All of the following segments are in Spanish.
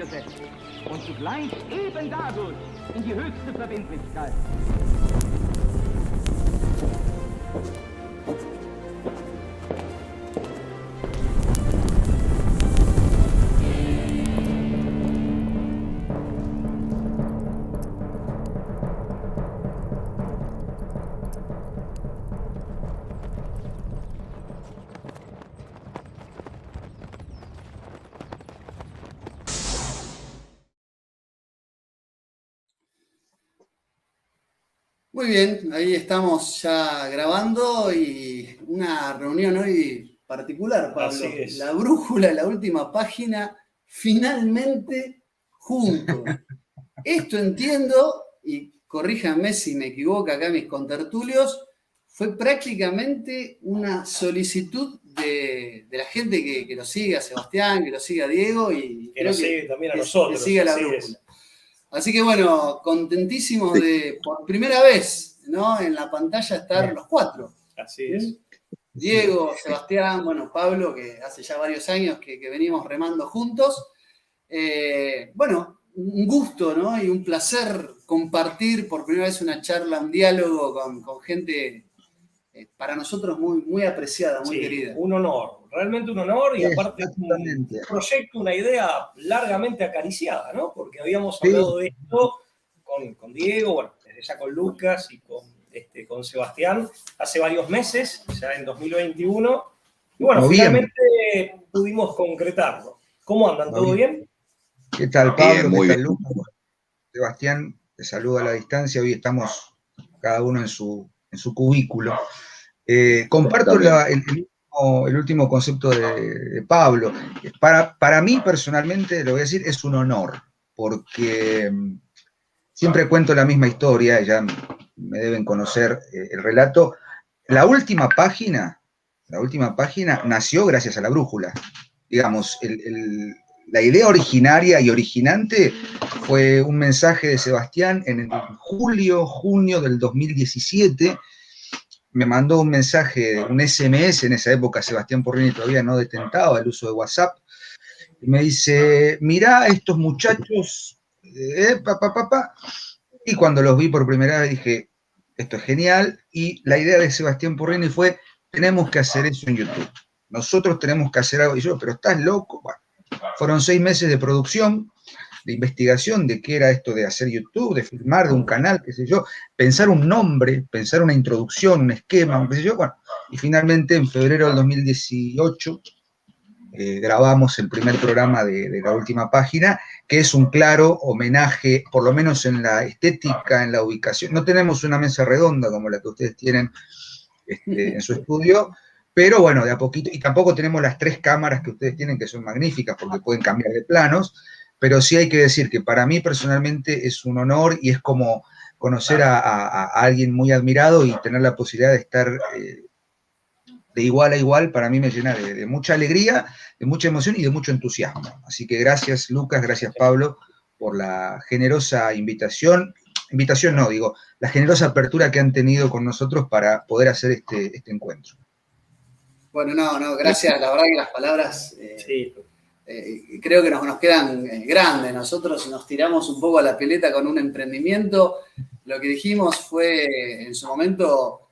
durchgesetzt und zugleich eben dadurch in die höchste Verbindlichkeit. Muy bien, ahí estamos ya grabando y una reunión hoy particular, Pablo. Así es. La brújula, la última página, finalmente juntos. Esto entiendo, y corríjanme si me equivoco acá mis contertulios, fue prácticamente una solicitud de la gente que lo siga, Sebastián, que lo siga Diego y que nos sigue también a nosotros. Que siga la brújula. Así que bueno, contentísimos de por primera vez, ¿no? En la pantalla estar los cuatro. Así es. Diego, Sebastián, bueno, Pablo, que hace ya varios años que venimos remando juntos. Bueno, un gusto, ¿no? Y un placer compartir por primera vez una charla, un diálogo con gente para nosotros muy, muy apreciada, muy querida. Un honor, realmente un honor y aparte un proyecto, una idea largamente acariciada, ¿no? Porque habíamos hablado de esto con Diego, bueno, desde ya con Lucas y con Sebastián hace varios meses, ya en 2021, y bueno, finalmente pudimos concretarlo. ¿Cómo andan? ¿Todo bien? ¿Qué tal, Pablo? ¿Qué tal, Lucas? Sebastián, te saludo a la distancia. Hoy estamos cada uno en su cubículo. Comparto el último concepto de Pablo. Para mí, personalmente, lo voy a decir, es un honor, porque siempre cuento la misma historia, ya me deben conocer el relato. La última página nació gracias a la brújula. Digamos, la idea originaria y originante fue un mensaje de Sebastián en junio del 2017. Me mandó un mensaje, un SMS, en esa época Sebastián Porrini todavía no detentaba el uso de WhatsApp, y me dice, mirá estos muchachos, y cuando los vi por primera vez dije, esto es genial, y la idea de Sebastián Porrini fue, tenemos que hacer eso en YouTube, nosotros tenemos que hacer algo, y yo, pero estás loco. Bueno, fueron 6 meses de producción, de investigación de qué era esto de hacer YouTube, de filmar, de un canal, qué sé yo, pensar un nombre, pensar una introducción, un esquema, qué sé yo, bueno, y finalmente en febrero del 2018 grabamos el primer programa de la última página, que es un claro homenaje, por lo menos en la estética, en la ubicación. No tenemos una mesa redonda como la que ustedes tienen en su estudio, pero bueno, de a poquito, y tampoco tenemos las 3 cámaras que ustedes tienen, que son magníficas porque pueden cambiar de planos, pero sí hay que decir que para mí personalmente es un honor y es como conocer a alguien muy admirado y tener la posibilidad de estar de igual a igual, para mí me llena de mucha alegría, de mucha emoción y de mucho entusiasmo. Así que gracias Lucas, gracias Pablo por la generosa invitación no, digo, la generosa apertura que han tenido con nosotros para poder hacer este encuentro. Bueno, no, gracias, la verdad que las palabras creo que nos quedan grandes. Nosotros nos tiramos un poco a la pileta con un emprendimiento. Lo que dijimos fue, en su momento,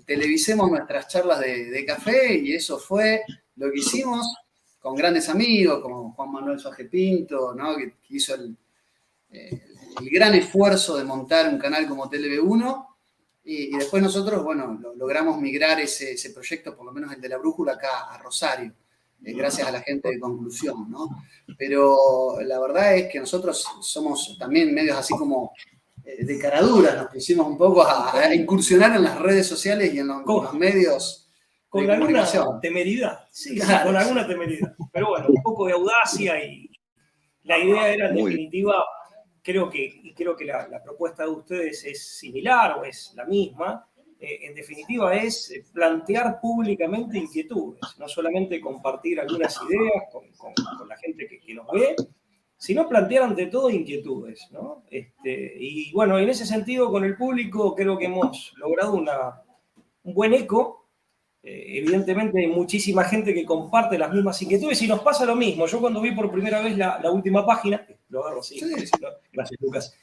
televisemos nuestras charlas de café, y eso fue lo que hicimos con grandes amigos, como Juan Manuel Suárez Pinto, ¿no? que hizo el gran esfuerzo de montar un canal como TLV1, y después nosotros, bueno, logramos migrar ese proyecto, por lo menos el de la brújula, acá a Rosario, gracias a la gente de Conclusión, ¿no? Pero la verdad es que nosotros somos también medios así como de caraduras, nos pusimos un poco a incursionar en las redes sociales y en los medios con de alguna comunicación. Temeridad, sí, Claro, con alguna temeridad. Pero bueno, un poco de audacia, y la idea era, en definitiva, creo que la propuesta de ustedes es similar o es la misma. En definitiva, es plantear públicamente inquietudes, no solamente compartir algunas ideas con la gente que nos ve, sino plantear ante todo inquietudes, ¿no? Y bueno, en ese sentido, con el público creo que hemos logrado un buen eco, Evidentemente hay muchísima gente que comparte las mismas inquietudes y nos pasa lo mismo. Yo cuando vi por primera vez la última página, lo agarro así, Sí. ¿no? Gracias Lucas,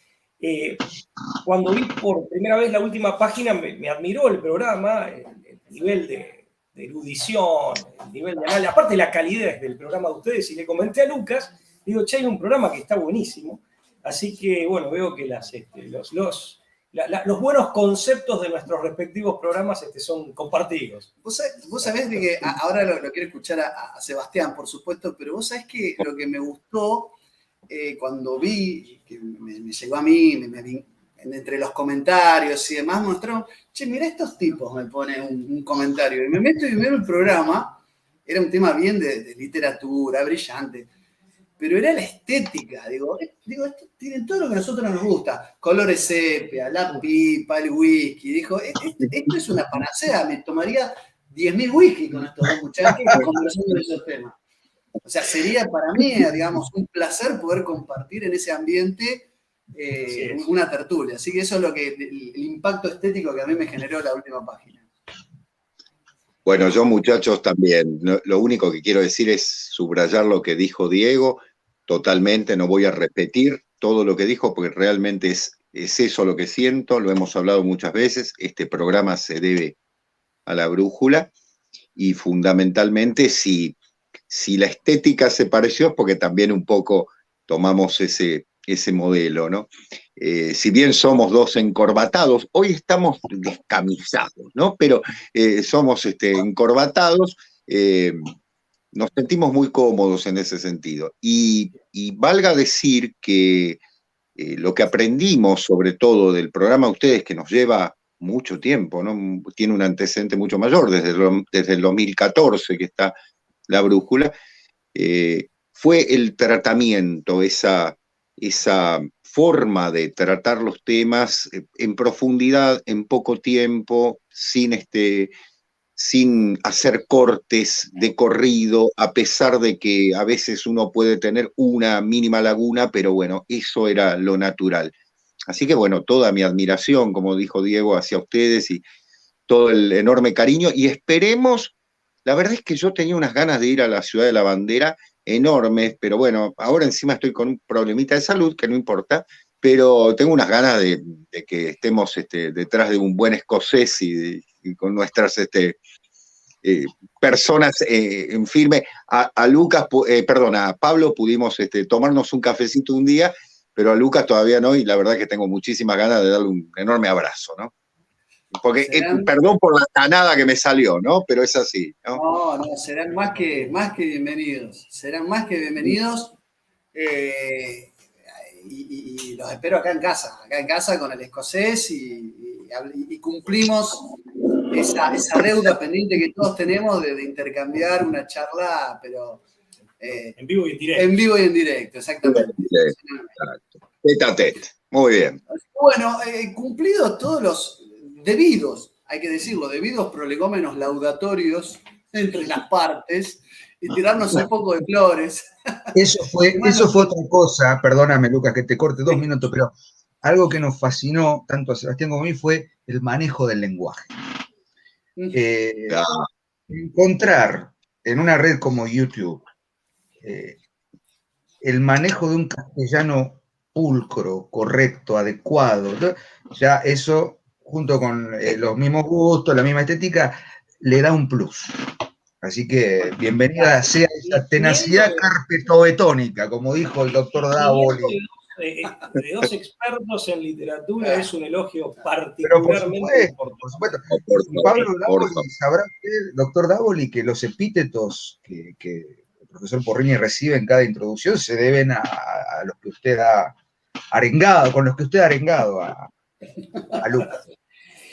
cuando vi por primera vez la última página me admiró el programa, el nivel de erudición, el nivel de análisis, aparte la calidad del programa de ustedes, y le comenté a Lucas, digo, che, hay un programa que está buenísimo, así que bueno, veo que los buenos conceptos de nuestros respectivos programas son compartidos. Vos sabés de que ahora lo quiero escuchar a Sebastián, por supuesto, pero vos sabés que lo que me gustó cuando vi, que me llegó a mí, entre los comentarios y demás, mostraron, che, mirá estos tipos, me pone un comentario, y me meto y veo el programa, era un tema bien de literatura, brillante, pero era la estética, digo, esto tienen todo lo que a nosotros nos gusta, colores sepia, la pipa, el whisky, dijo, esto es una panacea, me tomaría 10.000 whisky con estos dos muchachos conversando de esos temas. O sea, sería para mí, digamos, un placer poder compartir en ese ambiente una tertulia. Así que eso es el impacto estético que a mí me generó la última página. Bueno, yo muchachos también, lo único que quiero decir es subrayar lo que dijo Diego, totalmente, no voy a repetir todo lo que dijo porque realmente es eso lo que siento, lo hemos hablado muchas veces, este programa se debe a la brújula y fundamentalmente si la estética se pareció es porque también un poco tomamos ese modelo, ¿no? Si bien somos dos encorbatados, hoy estamos descamisados, ¿no? Pero somos encorbatados, nos sentimos muy cómodos en ese sentido. Y valga decir que lo que aprendimos, sobre todo del programa de ustedes, que nos lleva mucho tiempo, ¿no? Tiene un antecedente mucho mayor, desde el 2014 que está la brújula, fue el tratamiento, esa forma de tratar los temas en profundidad, en poco tiempo, sin hacer cortes de corrido, a pesar de que a veces uno puede tener una mínima laguna, pero bueno, eso era lo natural. Así que bueno, toda mi admiración, como dijo Diego, hacia ustedes y todo el enorme cariño, y esperemos. La verdad es que yo tenía unas ganas de ir a la Ciudad de la Bandera enormes, pero bueno, ahora encima estoy con un problemita de salud, que no importa, pero tengo unas ganas de que estemos detrás de un buen escocés y con nuestras personas en firme. A Pablo pudimos tomarnos un cafecito un día, pero a Lucas todavía no, y la verdad es que tengo muchísimas ganas de darle un enorme abrazo, ¿no? Porque, perdón por la canada que me salió, ¿no? Pero es así, ¿no? No, serán más que bienvenidos. Serán más que bienvenidos. Y los espero acá en casa con el escocés y cumplimos esa deuda pendiente que todos tenemos de intercambiar una charla, pero en vivo y en directo. En vivo y en directo, exactamente. Tete a tete. Muy bien. Bueno, cumplidos todos los debidos, hay que decirlo, debidos prolegómenos laudatorios entre las partes y tirarnos un poco de flores. Eso fue otra cosa, perdóname Lucas que te corte 2 minutos, pero algo que nos fascinó tanto a Sebastián como a mí fue el manejo del lenguaje. Encontrar en una red como YouTube el manejo de un castellano pulcro, correcto, adecuado, ya eso, junto con los mismos gustos, la misma estética, le da un plus. Así que bienvenida sea esa tenacidad carpetobetónica, como dijo el doctor Davoli. De dos expertos en literatura es un elogio particularmente importante. Por supuesto. Pablo Davoli, sabrá usted, doctor Davoli, que los epítetos que el profesor Porrini recibe en cada introducción se deben a los que usted ha arengado, con los que usted ha arengado a Lucas.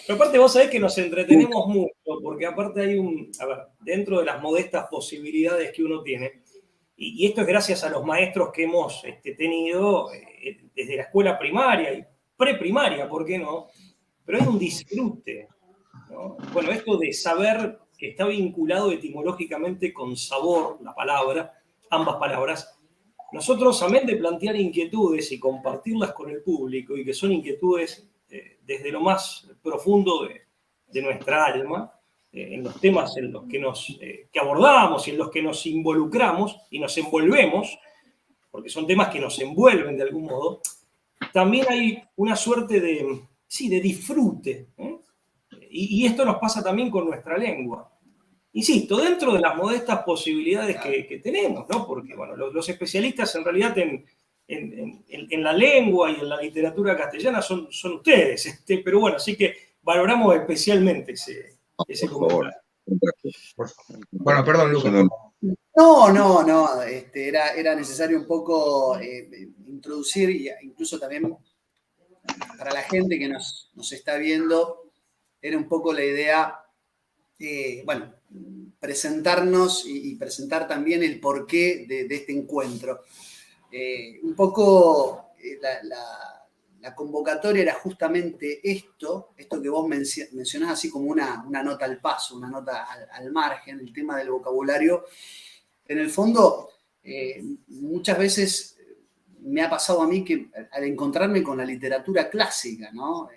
Pero aparte vos sabés que nos entretenemos mucho, porque aparte hay dentro de las modestas posibilidades que uno tiene, y esto es gracias a los maestros que hemos tenido desde la escuela primaria y preprimaria, ¿por qué no? Pero hay un disfrute, ¿no? Bueno, esto de saber que está vinculado etimológicamente con sabor, la palabra, ambas palabras. Nosotros, amén de plantear inquietudes y compartirlas con el público, y que son inquietudes desde lo más profundo de nuestra alma, en los temas en los que abordamos y en los que nos involucramos y nos envolvemos, porque son temas que nos envuelven de algún modo, también hay una suerte de disfrute, ¿eh? Y esto nos pasa también con nuestra lengua. Insisto, dentro de las modestas posibilidades que tenemos, ¿no? Porque, bueno, los especialistas en realidad en la lengua y en la literatura castellana son ustedes, pero bueno, así que valoramos especialmente ese comentario. Bueno, perdón, Lucas. No, era necesario un poco introducir, y incluso también para la gente que nos está viendo, era un poco la idea, presentarnos y presentar también el porqué de este encuentro. Un poco la convocatoria era justamente esto que vos mencionás así como una nota al paso, una nota al margen, el tema del vocabulario. En el fondo, muchas veces me ha pasado a mí que al encontrarme con la literatura clásica, ¿no?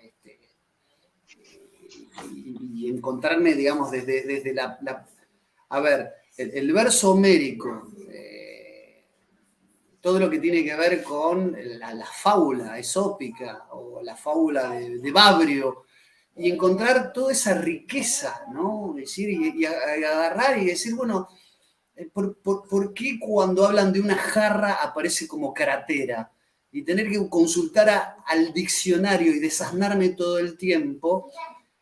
Y encontrarme, digamos, desde el verso homérico, todo lo que tiene que ver con la fábula esópica o la fábula de Babrio, y encontrar toda esa riqueza, ¿no? Decir, y agarrar y decir, bueno, ¿por qué cuando hablan de una jarra aparece como cratera? Y tener que consultar al diccionario y desasnarme todo el tiempo,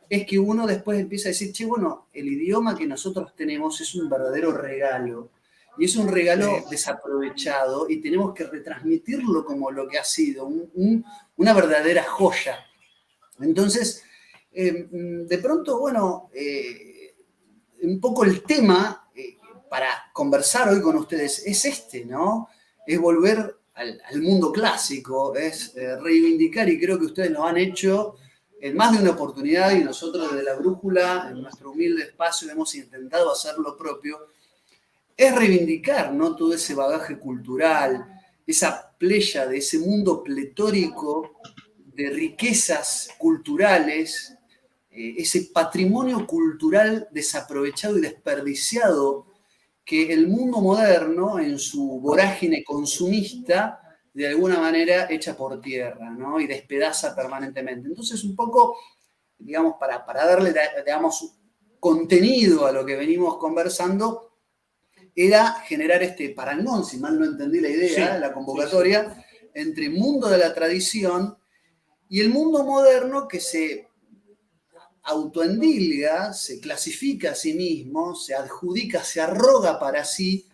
es que uno después empieza a decir, che, bueno, el idioma que nosotros tenemos es un verdadero regalo. Y es un regalo desaprovechado y tenemos que retransmitirlo como lo que ha sido, una verdadera joya. Entonces, de pronto, bueno, un poco el tema para conversar hoy con ustedes es este, ¿no? Es volver al mundo clásico, es reivindicar, y creo que ustedes lo han hecho en más de una oportunidad, y nosotros desde La Brújula, en nuestro humilde espacio, hemos intentado hacer lo propio, es reivindicar, ¿no? Todo ese bagaje cultural, esa playa de ese mundo pletórico de riquezas culturales, ese patrimonio cultural desaprovechado y desperdiciado que el mundo moderno, en su vorágine consumista, de alguna manera echa por tierra, ¿no? Y despedaza permanentemente. Entonces, un poco, digamos, para darle, digamos, contenido a lo que venimos conversando, era generar este parangón, si mal no entendí la idea, la convocatoria, entre mundo de la tradición y el mundo moderno, que se autoendilga, se clasifica a sí mismo, se adjudica, se arroga para sí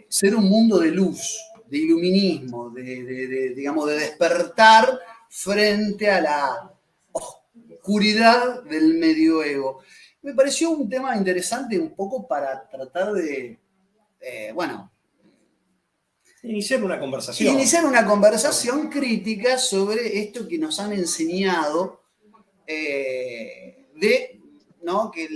ser un mundo de luz, de iluminismo, digamos, de despertar frente a la oscuridad del medioevo. Me pareció un tema interesante un poco para tratar de, iniciar una conversación. Iniciar una conversación crítica sobre esto que nos han enseñado, ¿no? Que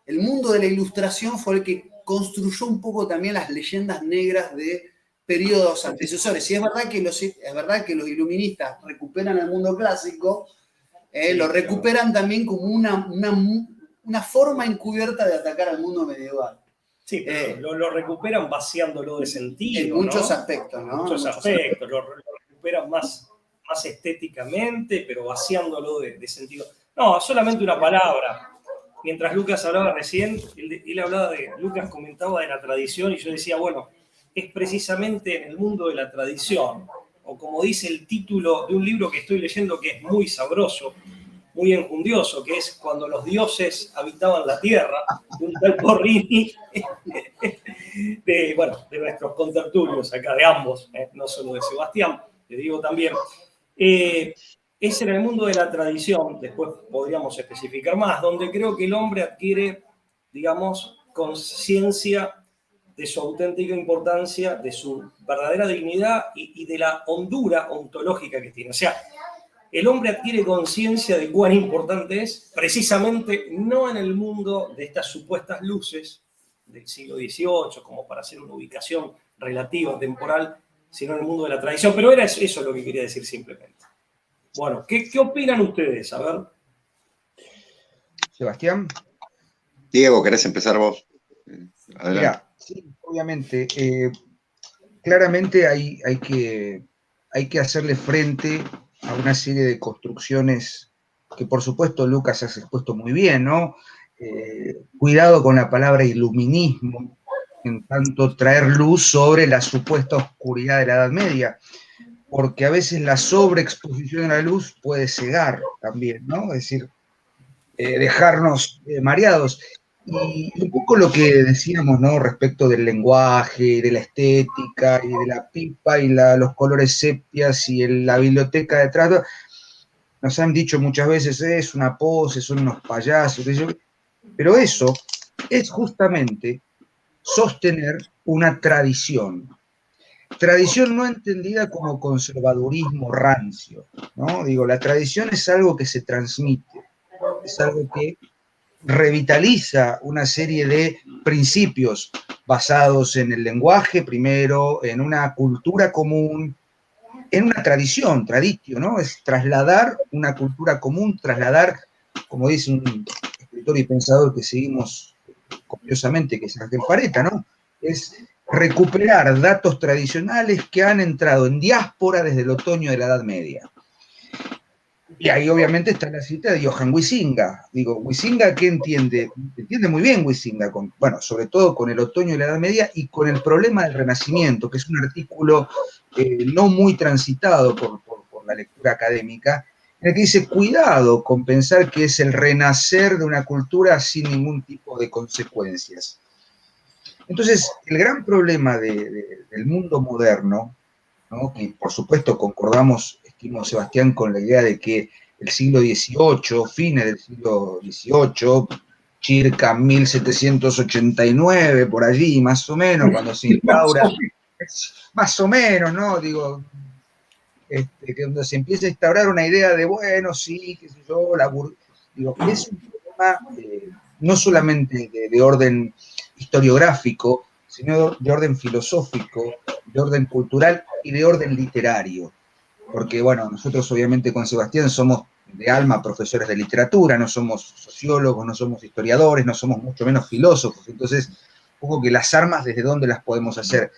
el mundo de la ilustración fue el que construyó un poco también las leyendas negras de periodos antecesores. Y es verdad que los iluministas recuperan el mundo clásico, lo recuperan también como una forma encubierta de atacar al mundo medieval. Sí, pero lo recuperan vaciándolo de sentido. En muchos aspectos, ¿no? Muchos aspectos. Lo recuperan más estéticamente, pero vaciándolo de sentido. No, solamente una palabra. Mientras Lucas hablaba recién, Lucas comentaba de la tradición, y yo decía, bueno, es precisamente en el mundo de la tradición, o como dice el título de un libro que estoy leyendo, que es muy sabroso, muy enjundioso, que es Cuando los dioses habitaban la tierra, de un tal Porrini, de nuestros contertulios acá, de ambos, no solo de Sebastián, te digo también. Es en el mundo de la tradición, después podríamos especificar más, donde creo que el hombre adquiere, digamos, conciencia de su auténtica importancia, de su verdadera dignidad y de la hondura ontológica que tiene. O sea, el hombre adquiere conciencia de cuán importante es, precisamente no en el mundo de estas supuestas luces del siglo XVIII, como para hacer una ubicación relativa, temporal, sino en el mundo de la tradición. Pero era eso lo que quería decir simplemente. Bueno, ¿qué opinan ustedes? A ver. Sebastián. Diego, ¿querés empezar vos? Adelante. Mirá, sí, obviamente, claramente hay que hacerle frente a una serie de construcciones que, por supuesto, Lucas has expuesto muy bien, ¿no? Cuidado con la palabra iluminismo, en tanto traer luz sobre la supuesta oscuridad de la Edad Media, porque a veces la sobreexposición a la luz puede cegar también, ¿no? Es decir, dejarnos mareados. Y un poco lo que decíamos, ¿no? Respecto del lenguaje, de la estética, y de la pipa, y los colores sepias, y la biblioteca detrás, nos han dicho muchas veces, es una pose, son unos payasos, pero eso es justamente sostener una tradición. Tradición no entendida como conservadurismo rancio, ¿no? Digo, la tradición es algo que se transmite, es algo que revitaliza una serie de principios basados en el lenguaje primero, en una cultura común, en una tradición, traditio, ¿no? Es trasladar una cultura común, trasladar, como dice un escritor y pensador que seguimos copiosamente, que es Ángel Pareta, ¿no? Es recuperar datos tradicionales que han entrado en diáspora desde el otoño de la Edad Media. Y ahí obviamente está la cita de Johann Huizinga. Digo, ¿Huizinga qué entiende? Entiende muy bien Huizinga, bueno, sobre todo con el otoño de la Edad Media y con el problema del Renacimiento, que es un artículo no muy transitado por la lectura académica, en el que dice, cuidado con pensar que es el renacer de una cultura sin ningún tipo de consecuencias. Entonces, el gran problema del mundo moderno, ¿no? Que por supuesto concordamos, estimo Sebastián, con la idea de que el siglo XVIII, fines del siglo XVIII, circa 1789, por allí, más o menos, cuando se instaura, más o menos, ¿no? Digo, que donde se empieza a instaurar una idea de, bueno, sí, qué sé yo, digo, es un problema no solamente de orden historiográfico, sino de orden filosófico, de orden cultural y de orden literario. Porque, bueno, nosotros obviamente con Sebastián somos de alma profesores de literatura, no somos sociólogos, no somos historiadores, no somos mucho menos filósofos. Entonces, un poco que las armas, ¿desde dónde las podemos hacer?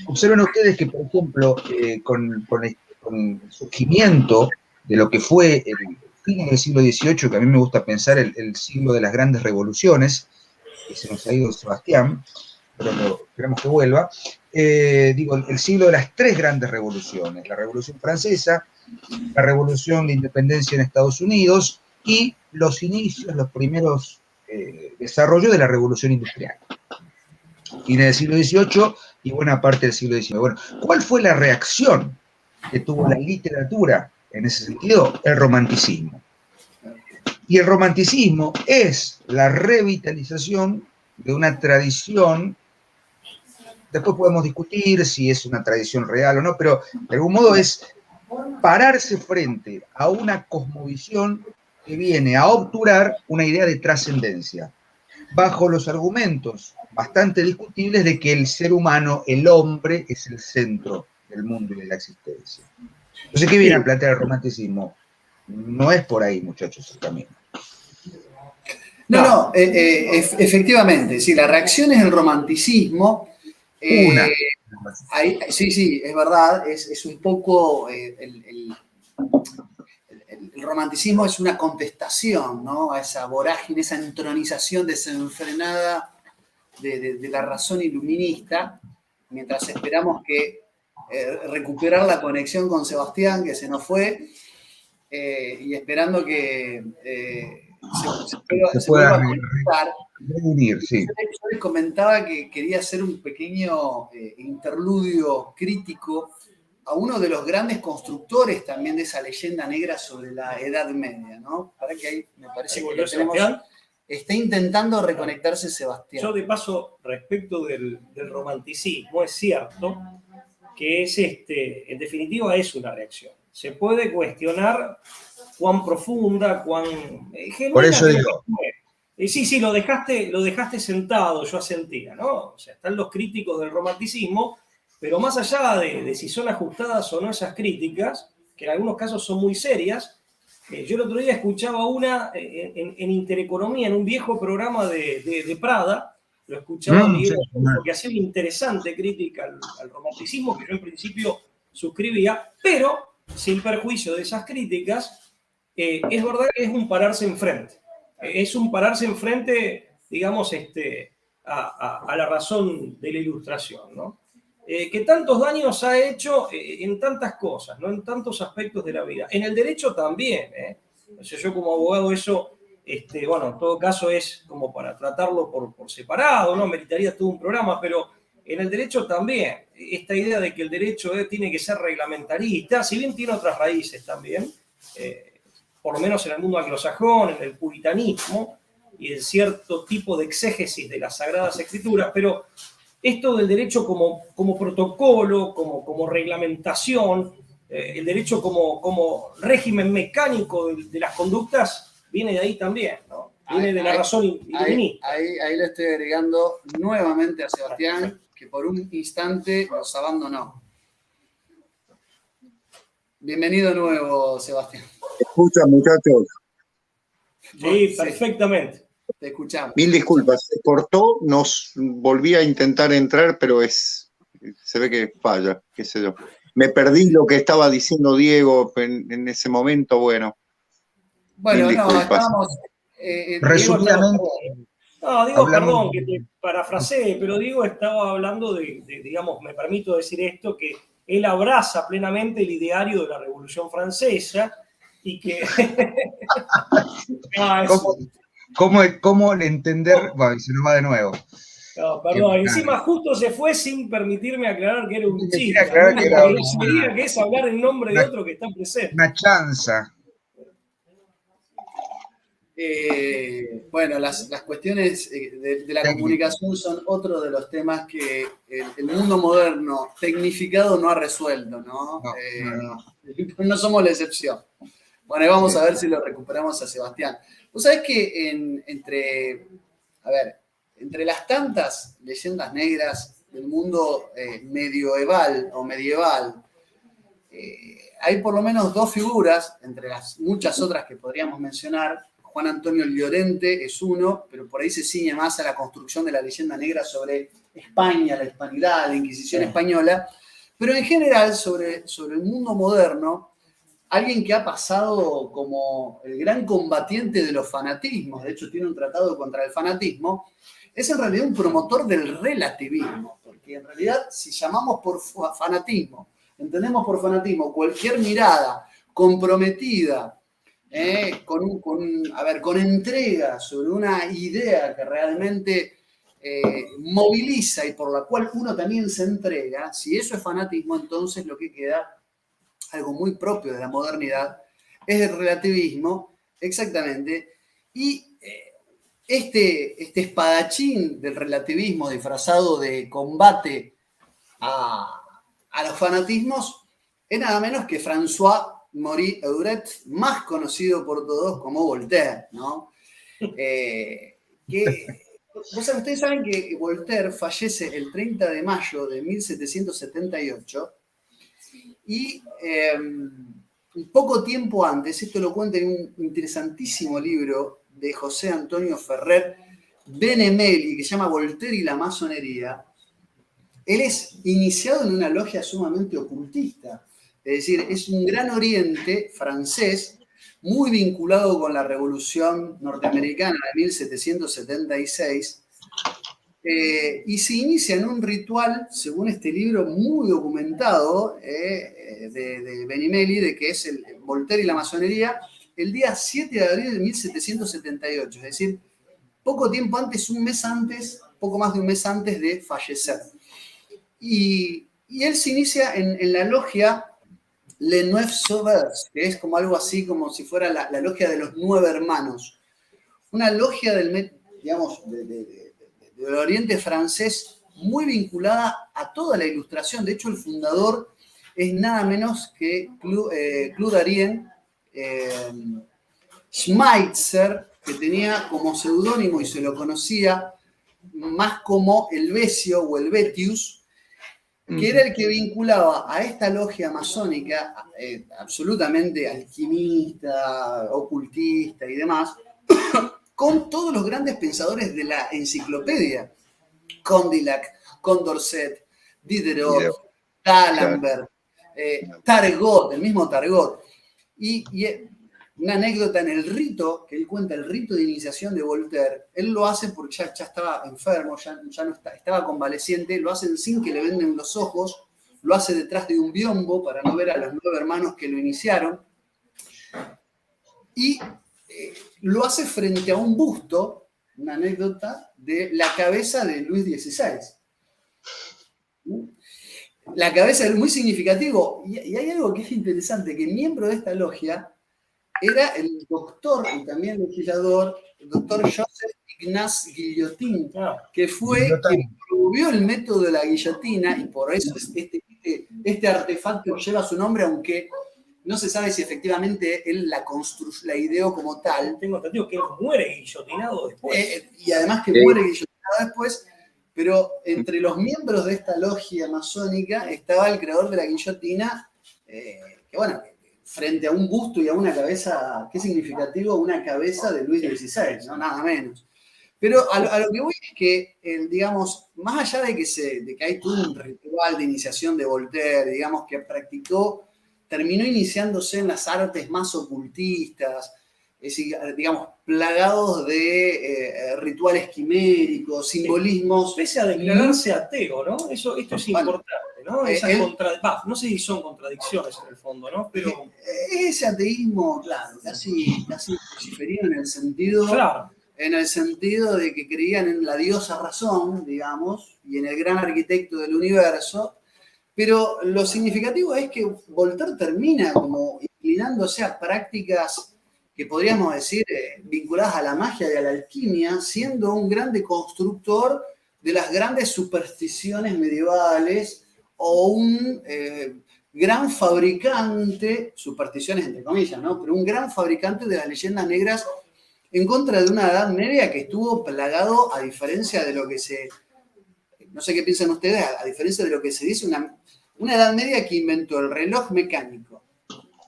Observen ustedes que, por ejemplo, con el surgimiento de lo que fue el fin del siglo XVIII, que a mí me gusta pensar el siglo de las grandes revoluciones, que se nos ha ido Sebastián, pero esperemos que vuelva, digo, el siglo de las tres grandes revoluciones, la Revolución Francesa, la Revolución de Independencia en Estados Unidos y los inicios, los primeros desarrollos de la Revolución Industrial. Fines del siglo XVIII y buena parte del siglo XIX. Bueno, ¿cuál fue la reacción que tuvo la literatura en ese sentido? El romanticismo. Y el romanticismo es la revitalización de una tradición. Después podemos discutir si es una tradición real o no, pero de algún modo es pararse frente a una cosmovisión que viene a obturar una idea de trascendencia, bajo los argumentos bastante discutibles de que el ser humano, el hombre, es el centro del mundo y de la existencia. Entonces, ¿qué viene a plantear el romanticismo? No es por ahí, muchachos, el camino. No, efectivamente, sí, la reacción es el romanticismo. Sí, es verdad, es un poco, el romanticismo es una contestación, ¿no? A esa vorágine, esa entronización desenfrenada de la razón iluminista, mientras esperamos que recuperar la conexión con Sebastián, que se nos fue, y esperando que se vuelva a conectar. Unir, sí. Yo les comentaba que quería hacer un pequeño interludio crítico a uno de los grandes constructores también de esa leyenda negra sobre la Edad Media, ¿no? Para que ahí me parece que lo tenemos. Está intentando reconectarse Sebastián. Yo de paso, respecto del romanticismo, es cierto que es en definitiva es una reacción. Se puede cuestionar cuán profunda, cuán por eso digo. Sí, lo dejaste sentado, yo asentía, ¿no? O sea, están los críticos del romanticismo, pero más allá de si son ajustadas o no esas críticas, que en algunos casos son muy serias, Yo el otro día escuchaba una en Intereconomía, en un viejo programa de Prada, lo escuchaba Diego, porque hacía una interesante crítica al romanticismo que yo en principio suscribía, pero sin perjuicio de esas críticas, es verdad que es un pararse enfrente. Es un pararse enfrente, digamos, a la razón de la Ilustración, ¿no? Que tantos daños ha hecho en tantas cosas, ¿no? En tantos aspectos de la vida. En el derecho también, ¿eh? O sea, yo como abogado eso, bueno, en todo caso es como para tratarlo por separado, ¿no? Meritaría todo un programa, pero en el derecho también. Esta idea de que el derecho tiene que ser reglamentarista, si bien tiene otras raíces también, por lo menos en el mundo anglosajón, en el puritanismo y en cierto tipo de exégesis de las Sagradas Escrituras, pero esto del derecho como protocolo, como reglamentación, el derecho como régimen mecánico de las conductas, viene de ahí también, ¿no? Viene de la razón iluminista. Ahí le estoy agregando nuevamente a Sebastián, que por un instante nos abandonó. Bienvenido de nuevo, Sebastián. Escucha, muchachos. Sí, perfectamente. Te escuchamos. Mil disculpas, se cortó, nos volví a intentar entrar, pero se ve que falla, qué sé yo. Me perdí lo que estaba diciendo Diego en ese momento, bueno. Bueno, mil disculpas. estábamos... Resumidamente... Digo, perdón que te parafraseé, pero Diego estaba hablando digamos, me permito decir esto, que él abraza plenamente el ideario de la Revolución Francesa y que... ¿Cómo entender? Bueno, se nos va de nuevo. No, perdón, encima justo se fue sin permitirme aclarar que era un chiste. Aclarar que era que es hablar en nombre de otro que está presente. Una chanza. Bueno, las cuestiones de la comunicación son otro de los temas que el mundo moderno tecnificado no ha resuelto, ¿no? No somos la excepción. Bueno, y vamos a ver si lo recuperamos a Sebastián. Vos sabés que entre las tantas leyendas negras del mundo medieval, hay por lo menos dos figuras, entre las muchas otras que podríamos mencionar. Juan Antonio Llorente es uno, pero por ahí se ciñe más a la construcción de la leyenda negra sobre España, la hispanidad, la Inquisición española, pero en general sobre el mundo moderno, alguien que ha pasado como el gran combatiente de los fanatismos, de hecho tiene un tratado contra el fanatismo, es en realidad un promotor del relativismo, porque en realidad si llamamos por fanatismo, entendemos por fanatismo cualquier mirada comprometida, con entrega sobre una idea que realmente moviliza y por la cual uno también se entrega, si eso es fanatismo, entonces lo que queda, algo muy propio de la modernidad, es el relativismo, exactamente, y este espadachín del relativismo disfrazado de combate a los fanatismos es nada menos que François Maurice Euret, más conocido por todos como Voltaire, ¿no? Ustedes saben que Voltaire fallece el 30 de mayo de 1778 y un poco tiempo antes, esto lo cuenta en un interesantísimo libro de José Antonio Ferrer Benemeli, que se llama Voltaire y la masonería. Él es iniciado en una logia sumamente ocultista. Es decir, es un gran oriente francés, muy vinculado con la Revolución Norteamericana de 1776, y se inicia en un ritual, según este libro muy documentado de Benimeli, de que es el Voltaire y la masonería, el día 7 de abril de 1778, es decir, poco tiempo antes, poco más de un mes antes de fallecer. Y él se inicia en la logia Les Neuf Sauveurs, que es como algo así, como si fuera la logia de los 9 hermanos. Una logia del Oriente francés muy vinculada a toda la Ilustración. De hecho, el fundador es nada menos que Claude Darien Schmeitzer, que tenía como seudónimo y se lo conocía más como el Besio o el Betius. que era el que vinculaba a esta logia masónica, absolutamente alquimista, ocultista y demás, con todos los grandes pensadores de la enciclopedia. Condillac, Condorcet, Diderot, D'Alembert, Targot, el mismo Targot. Y una anécdota en el rito, que él cuenta, el rito de iniciación de Voltaire, él lo hace porque ya estaba enfermo, ya no estaba convaleciente, lo hace sin que le venden los ojos, lo hace detrás de un biombo para no ver a los 9 hermanos que lo iniciaron, y lo hace frente a un busto, una anécdota, de la cabeza de Luis XVI. La cabeza es muy significativo, y hay algo que es interesante, que miembro de esta logia era el doctor y también legislador, el doctor Joseph Ignace Guillotin, que fue quien promovió el método de la guillotina, y por eso este artefacto lleva su nombre, aunque no se sabe si efectivamente él la ideó como tal. Tengo entendido que él muere guillotinado después. Y además que muere guillotinado después, pero entre los miembros de esta logia masónica estaba el creador de la guillotina, que bueno, frente a un busto y a una cabeza, qué significativo, una cabeza de Luis XVI, ¿no? Nada menos. Pero a lo que voy es que, digamos, más allá de que hay todo un ritual de iniciación de Voltaire, digamos, que terminó iniciándose en las artes más ocultistas, es decir, digamos, plagados de rituales quiméricos, simbolismos. Pese a declararse ateo, ¿no? Esto es importante, ¿no? No sé si son contradicciones en el fondo, ¿no? Pero ese ateísmo, claro, casi luciferiano en el sentido de que creían en la diosa razón, digamos, y en el gran arquitecto del universo. Pero lo significativo es que Voltaire termina como inclinándose a prácticas que podríamos decir vinculadas a la magia y a la alquimia, siendo un grande constructor de las grandes supersticiones medievales o un gran fabricante, supersticiones entre comillas, ¿no? Pero un gran fabricante de las leyendas negras en contra de una Edad Media que estuvo plagado, a diferencia de lo que no sé qué piensan ustedes, a diferencia de lo que se dice, una Edad Media que inventó el reloj mecánico,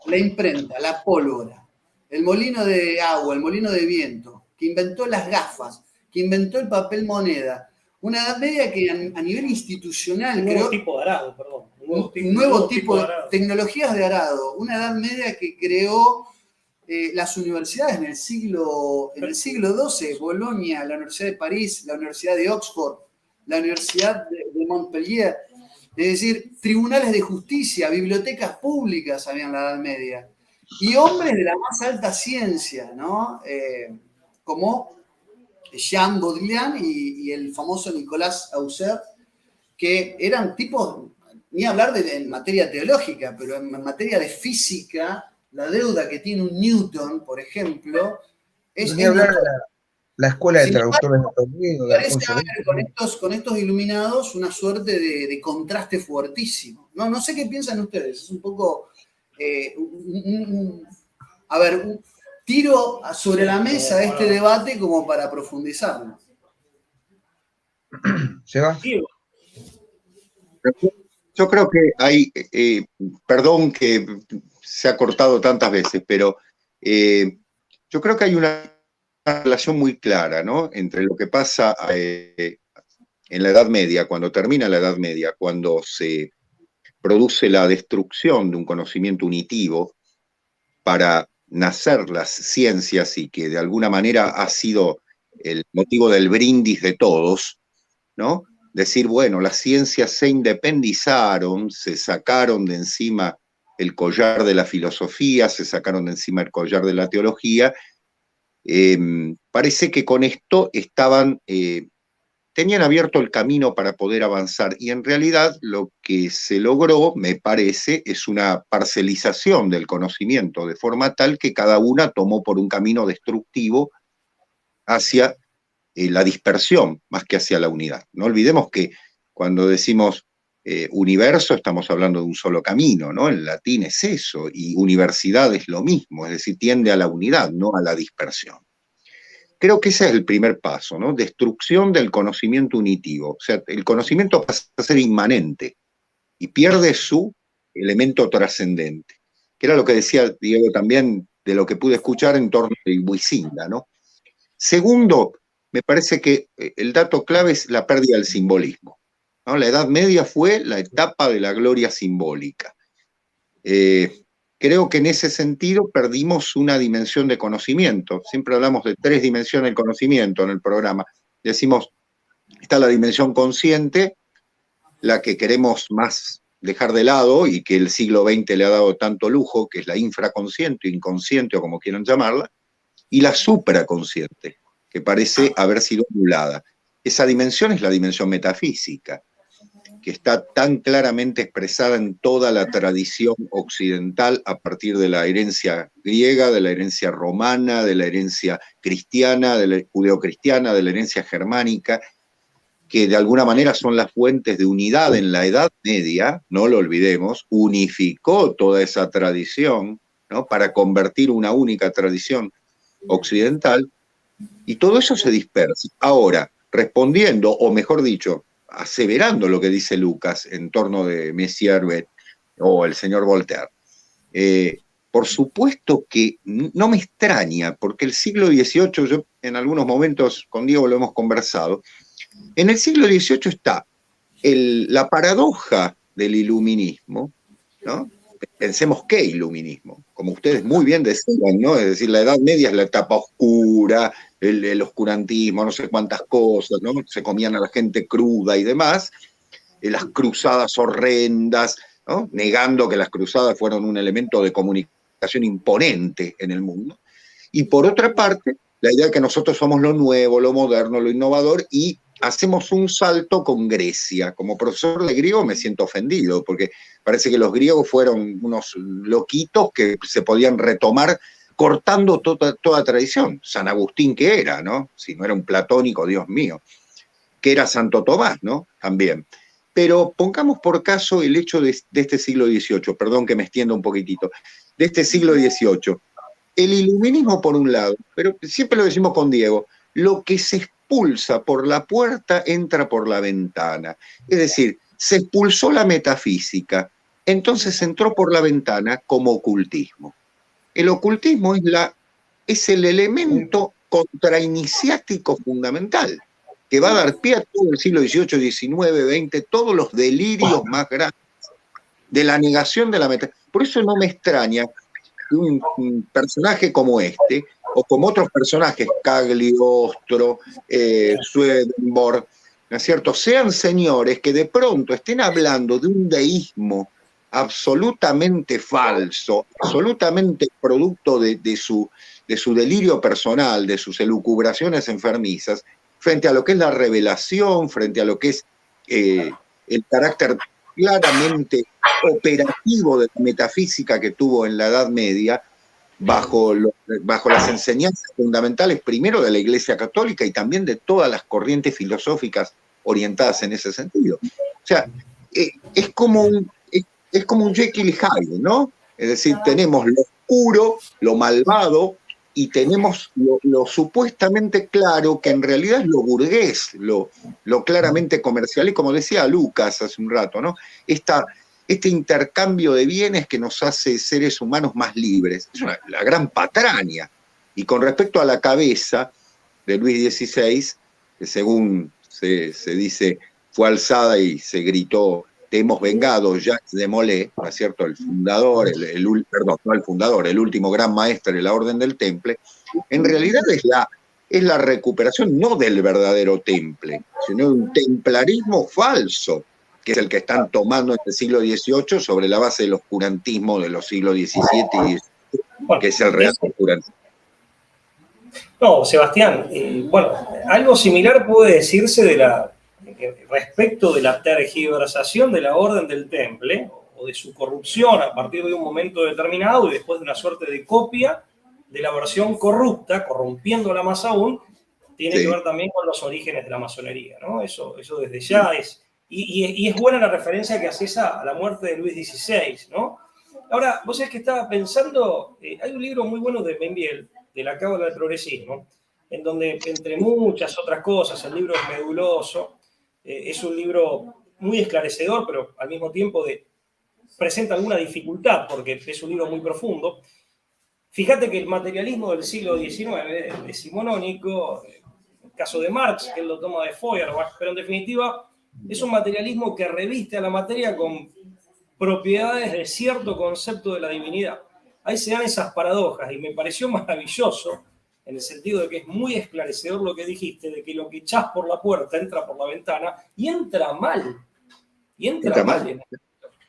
la imprenta, la pólvora, el molino de agua, el molino de viento, que inventó las gafas, que inventó el papel moneda. Una Edad Media que a nivel institucional un nuevo tipo de arado, perdón. Un nuevo tipo de tecnologías de arado. Una Edad Media que creó las universidades en el siglo XII, Bolonia, la Universidad de París, la Universidad de Oxford, la Universidad de Montpellier. Es decir, tribunales de justicia, bibliotecas públicas había en la Edad Media. Y hombres de la más alta ciencia, ¿no? Como Jean Baudrillard y el famoso Nicolas Auxerre, que eran tipos, ni hablar en materia teológica, pero en materia de física, la deuda que tiene un Newton, por ejemplo, es... Ni hablar de la escuela de traductores de Toledo. Parece haber con estos iluminados una suerte de contraste fuertísimo. No sé qué piensan ustedes, es un poco... tiro sobre la mesa este debate como para profundizarlo. ¿Se va? Yo creo que hay, perdón que se ha cortado tantas veces, pero yo creo que hay una relación muy clara, ¿no?, entre lo que pasa en la Edad Media, cuando termina la Edad Media, cuando se produce la destrucción de un conocimiento unitivo para nacer las ciencias y que de alguna manera ha sido el motivo del brindis de todos, ¿no? Decir, bueno, las ciencias se independizaron, se sacaron de encima el collar de la filosofía, se sacaron de encima el collar de la teología. Parece que con esto tenían abierto el camino para poder avanzar, y en realidad lo que se logró, me parece, es una parcelización del conocimiento, de forma tal que cada una tomó por un camino destructivo hacia la dispersión más que hacia la unidad. No olvidemos que cuando decimos universo estamos hablando de un solo camino, ¿no? En latín es eso, y universidad es lo mismo, es decir, tiende a la unidad, no a la dispersión. Creo que ese es el primer paso, ¿no? Destrucción del conocimiento unitivo. O sea, el conocimiento pasa a ser inmanente. y pierde su elemento trascendente, que era lo que decía Diego también de lo que pude escuchar en torno de Huizinga, ¿no? Segundo, me parece que el dato clave es la pérdida del simbolismo, ¿no? La Edad Media fue la etapa de la gloria simbólica. Creo que en ese sentido perdimos una dimensión de conocimiento. Siempre hablamos de 3 dimensiones del conocimiento en el programa. Decimos, está la dimensión consciente, la que queremos más dejar de lado y que el siglo XX le ha dado tanto lujo, que es la infraconsciente, inconsciente o como quieran llamarla, y la supraconsciente, que parece haber sido anulada. Esa dimensión es la dimensión metafísica, que está tan claramente expresada en toda la tradición occidental a partir de la herencia griega, de la herencia romana, de la herencia cristiana, de la judeocristiana, de la herencia germánica, que de alguna manera son las fuentes de unidad en la Edad Media, no lo olvidemos, unificó toda esa tradición, ¿no? Para convertir una única tradición occidental, y todo eso se dispersa. Ahora, respondiendo, o mejor dicho, aseverando lo que dice Lucas en torno de Messier o el señor Voltaire, por supuesto que no me extraña, porque el siglo XVIII, yo en algunos momentos con Diego lo hemos conversado, en el siglo XVIII está la paradoja del iluminismo, ¿no? Pensemos qué iluminismo, como ustedes muy bien decían, ¿no? Es decir, la Edad Media es la etapa oscura, el oscurantismo, no sé cuántas cosas, ¿no? Se comían a la gente cruda y demás, las cruzadas horrendas, ¿no? Negando que las cruzadas fueron un elemento de comunicación imponente en el mundo. Y por otra parte, la idea de que nosotros somos lo nuevo, lo moderno, lo innovador, y hacemos un salto con Grecia. Como profesor de griego me siento ofendido, porque parece que los griegos fueron unos loquitos que se podían retomar cortando toda tradición. San Agustín, ¿qué era, no? Si no era un platónico, Dios mío. Que era Santo Tomás, ¿no? También. Pero pongamos por caso el hecho de este siglo XVIII, perdón que me extienda un poquitito, de este siglo XVIII. El iluminismo por un lado, pero siempre lo decimos con Diego, lo que se expulsa por la puerta entra por la ventana. Es decir, se expulsó la metafísica, entonces entró por la ventana como ocultismo. El ocultismo es el elemento contrainiciático fundamental, que va a dar pie a todo el siglo XVIII, XIX, XX, todos los delirios más grandes de la negación de la metafísica. Por eso no me extraña que un personaje como este, o como otros personajes, Cagliostro, Swedenborg, ¿no es cierto?, sean señores que de pronto estén hablando de un deísmo absolutamente falso, absolutamente producto de su delirio personal, de sus elucubraciones enfermizas, frente a lo que es la revelación, frente a lo que es el carácter claramente operativo de la metafísica que tuvo en la Edad Media, bajo las enseñanzas fundamentales, primero de la Iglesia Católica y también de todas las corrientes filosóficas orientadas en ese sentido. O sea, es como un Jekyll y Hyde, ¿no? Es decir, tenemos lo oscuro, lo malvado, y tenemos lo supuestamente claro, que en realidad es lo burgués, lo claramente comercial, y como decía Lucas hace un rato, ¿no? Este intercambio de bienes que nos hace seres humanos más libres. Es la gran patraña. Y con respecto a la cabeza de Luis XVI, que según se dice, fue alzada y se gritó, te hemos vengado, Jacques de Molay, ¿no es cierto?, el fundador, el último gran maestre de la Orden del Temple, en realidad es la recuperación no del verdadero temple, sino de un templarismo falso, que es el que están tomando en el siglo XVIII sobre la base del oscurantismo de los siglos XVII y XVIII, que es el real oscurantismo. No, Sebastián, bueno, algo similar puede decirse respecto de la tergiversación de la Orden del Temple, o de su corrupción a partir de un momento determinado y después de una suerte de copia de la versión corrupta, corrompiéndola más aún, tiene que ver también con los orígenes de la masonería, ¿no? Eso desde ya es... Y es buena la referencia que haces a la muerte de Luis XVI, ¿no? Ahora, vos sabés que estaba pensando, hay un libro muy bueno de Membiel, de la Cábala del Progresismo, en donde, entre muchas otras cosas, el libro es meduloso, es un libro muy esclarecedor, pero al mismo tiempo presenta alguna dificultad, porque es un libro muy profundo. Fíjate que el materialismo del siglo XIX, decimonónico, el caso de Marx, que él lo toma de Feuerbach, pero en definitiva es un materialismo que reviste a la materia con propiedades de cierto concepto de la divinidad. Ahí se dan esas paradojas y me pareció maravilloso en el sentido de que es muy esclarecedor lo que dijiste, de que lo que echás por la puerta entra por la ventana y entra mal. Y entra mal.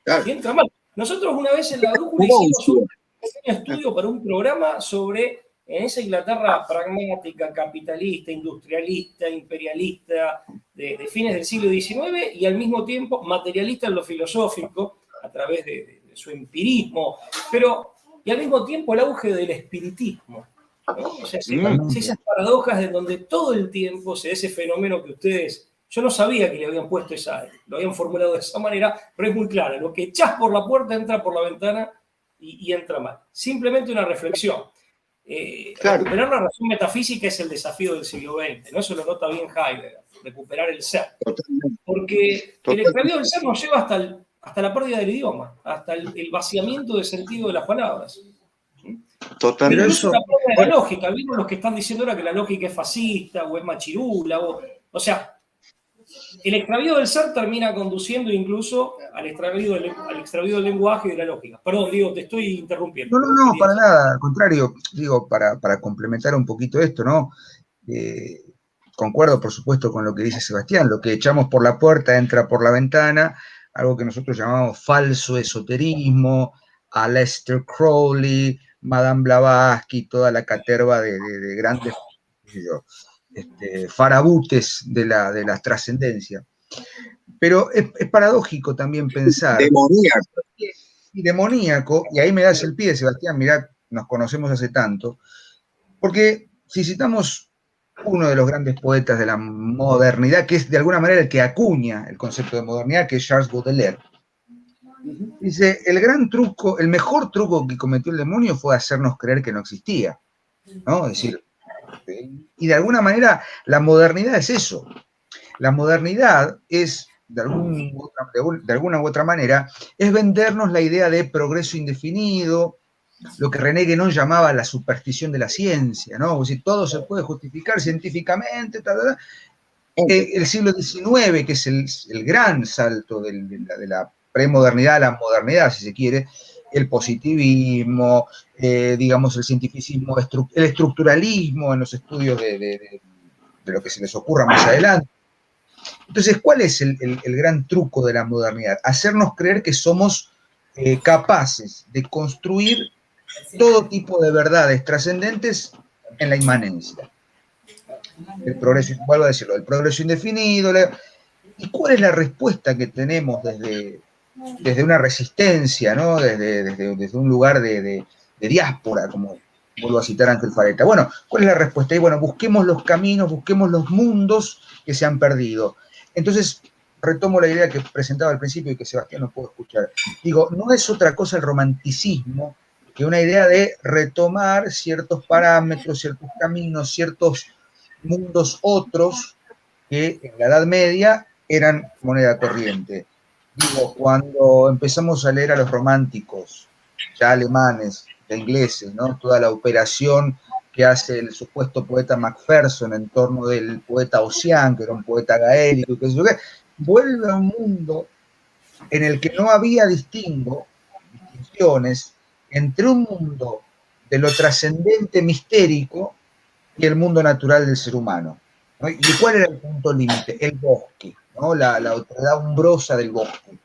Claro. Y entra mal. Nosotros una vez en la brújula hicimos un pequeño estudio para un programa sobre en esa Inglaterra pragmática, capitalista, industrialista, imperialista, de fines del siglo XIX y al mismo tiempo materialista en lo filosófico, a través de su empirismo, pero y al mismo tiempo el auge del espiritismo. ¿No? O sea, esas paradojas de donde todo el tiempo se da ese fenómeno que ustedes, yo no sabía que le habían puesto lo habían formulado de esa manera, pero es muy claro, lo que echás por la puerta entra por la ventana y entra mal. Simplemente una reflexión. Claro. Recuperar la razón metafísica es el desafío del siglo XX, ¿no? Eso lo nota bien Heidegger, recuperar el ser. Totalmente. Porque el extravío del ser nos lleva hasta la pérdida del idioma, hasta el vaciamiento del sentido de las palabras. Totalmente. Pero incluso la pérdida de la lógica. Vimos los que están diciendo ahora que la lógica es fascista o es machirula. O sea, el extravío del ser termina conduciendo incluso al extravío del lenguaje y de la lógica. Perdón, Diego, te estoy interrumpiendo. No, para nada, al contrario, digo, para complementar un poquito esto, ¿no? Concuerdo, por supuesto, con lo que dice Sebastián, lo que echamos por la puerta entra por la ventana, algo que nosotros llamamos falso esoterismo, Aleister Crowley, Madame Blavatsky, toda la caterva de grandes farabutes de la trascendencia. Pero es paradójico también pensar... Demoníaco. Y demoníaco, y ahí me das el pie, Sebastián, mirá, nos conocemos hace tanto, porque si citamos uno de los grandes poetas de la modernidad, que es de alguna manera el que acuña el concepto de modernidad, que es Charles Baudelaire, dice, el mejor truco que cometió el demonio fue hacernos creer que no existía, ¿no? Es decir, y de alguna manera la modernidad es eso. La modernidad es, de alguna u otra manera, es vendernos la idea de progreso indefinido, lo que René Guénon llamaba la superstición de la ciencia, ¿no? Es decir, todo se puede justificar científicamente, el siglo XIX, que es el gran salto de la premodernidad a la modernidad, si se quiere, el positivismo, digamos, el cientificismo, el estructuralismo en los estudios de lo que se les ocurra más adelante. Entonces, ¿cuál es el gran truco de la modernidad? Hacernos creer que somos capaces de construir todo tipo de verdades trascendentes en la inmanencia. El progreso, vuelvo a decirlo, el progreso indefinido. ¿Y cuál es la respuesta que tenemos desde una resistencia, ¿no? desde un lugar de diáspora, como vuelvo a citar a Ángel Fareta? Bueno, ¿cuál es la respuesta? Y bueno, busquemos los caminos, busquemos los mundos que se han perdido. Entonces, retomo la idea que presentaba al principio y que Sebastián no pudo escuchar. Digo, no es otra cosa el romanticismo que una idea de retomar ciertos parámetros, ciertos caminos, ciertos mundos otros que en la Edad Media eran moneda corriente. Digo, cuando empezamos a leer a los románticos, ya alemanes, ya ingleses, ¿no? Toda la operación que hace el supuesto poeta Macpherson en torno del poeta Ossian, que era un poeta gaélico, y que vuelve a un mundo en el que no había distinciones entre un mundo de lo trascendente mistérico y el mundo natural del ser humano, ¿no? ¿Y cuál era el punto límite? El bosque, ¿no? La otredad umbrosa del bosque.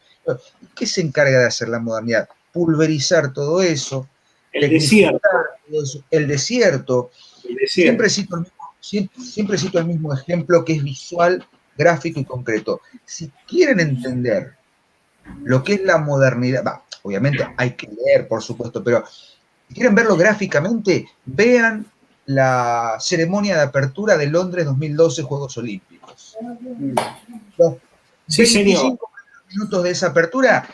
¿Qué se encarga de hacer la modernidad? Pulverizar todo eso. El desierto. El desierto. Siempre cito el mismo ejemplo, que es visual, gráfico y concreto. Si quieren entender lo que es la modernidad, obviamente hay que leer, por supuesto, pero si quieren verlo gráficamente, vean la ceremonia de apertura de Londres 2012 Juegos Olímpicos. Los 25 minutos de esa apertura,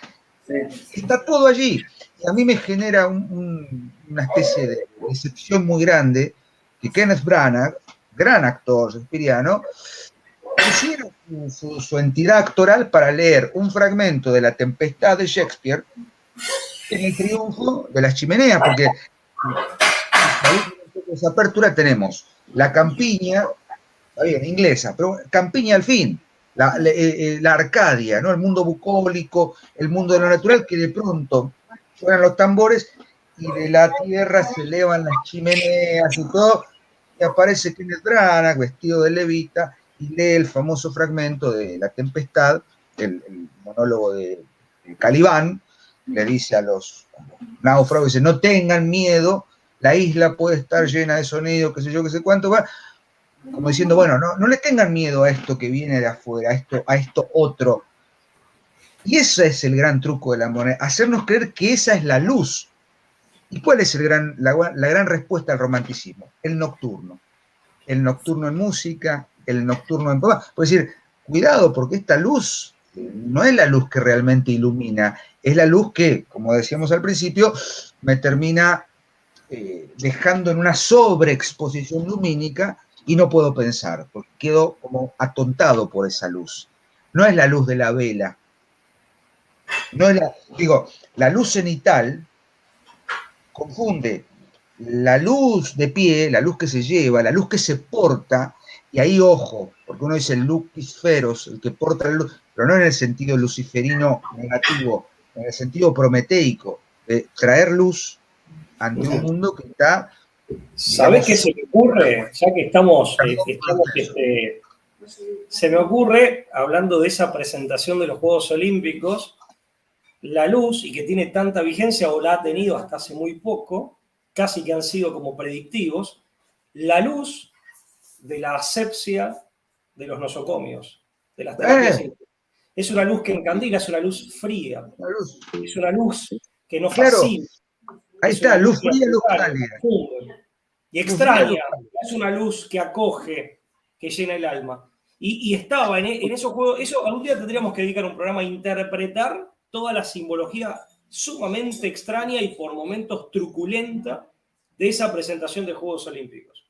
está todo allí. Y a mí me genera una especie de decepción muy grande que Kenneth Branagh, gran actor shakespeariano, pusiera su entidad actoral para leer un fragmento de La Tempestad de Shakespeare en el triunfo de las chimeneas, porque en esa apertura tenemos la campiña, está bien, inglesa, pero campiña al fin, la Arcadia, ¿no? El mundo bucólico, el mundo de lo natural, que de pronto suenan los tambores y de la tierra se elevan las chimeneas y todo, y aparece Kenneth Branagh vestido de levita y lee el famoso fragmento de La Tempestad, el monólogo de Calibán, le dice a los náufragos, dice, no tengan miedo, la isla puede estar llena de sonido, qué sé yo, qué sé cuánto, va, como diciendo, bueno, no le tengan miedo a esto que viene de afuera, a esto otro. Y ese es el gran truco de la moneda, hacernos creer que esa es la luz. ¿Y cuál es la gran respuesta al romanticismo? El nocturno. El nocturno en música, el nocturno en poema. Puede decir, cuidado, porque esta luz no es la luz que realmente ilumina, es la luz que, como decíamos al principio, me termina dejando en una sobreexposición lumínica y no puedo pensar, porque quedo como atontado por esa luz. No es la luz de la vela. No es la luz cenital confunde la luz de pie, la luz que se lleva, la luz que se porta, y ahí ojo, porque uno dice el luciferos, el que porta la luz, pero no en el sentido luciferino negativo, en el sentido prometeico, de traer luz ante un mundo que está... ¿Sabés qué se me ocurre? Ya que estamos se me ocurre, hablando de esa presentación de los Juegos Olímpicos, la luz, y que tiene tanta vigencia, o la ha tenido hasta hace muy poco, casi que han sido como predictivos, la luz de la asepsia de los nosocomios, de las terapias. Es una luz que encandila, es una luz fría, es una luz que no fascina. Ahí está, luz fría y luz cálida. Y extraña, es una luz que acoge, que llena el alma. Y estaba en esos juegos, eso algún día tendríamos que dedicar un programa a interpretar toda la simbología sumamente extraña y por momentos truculenta de esa presentación de Juegos Olímpicos.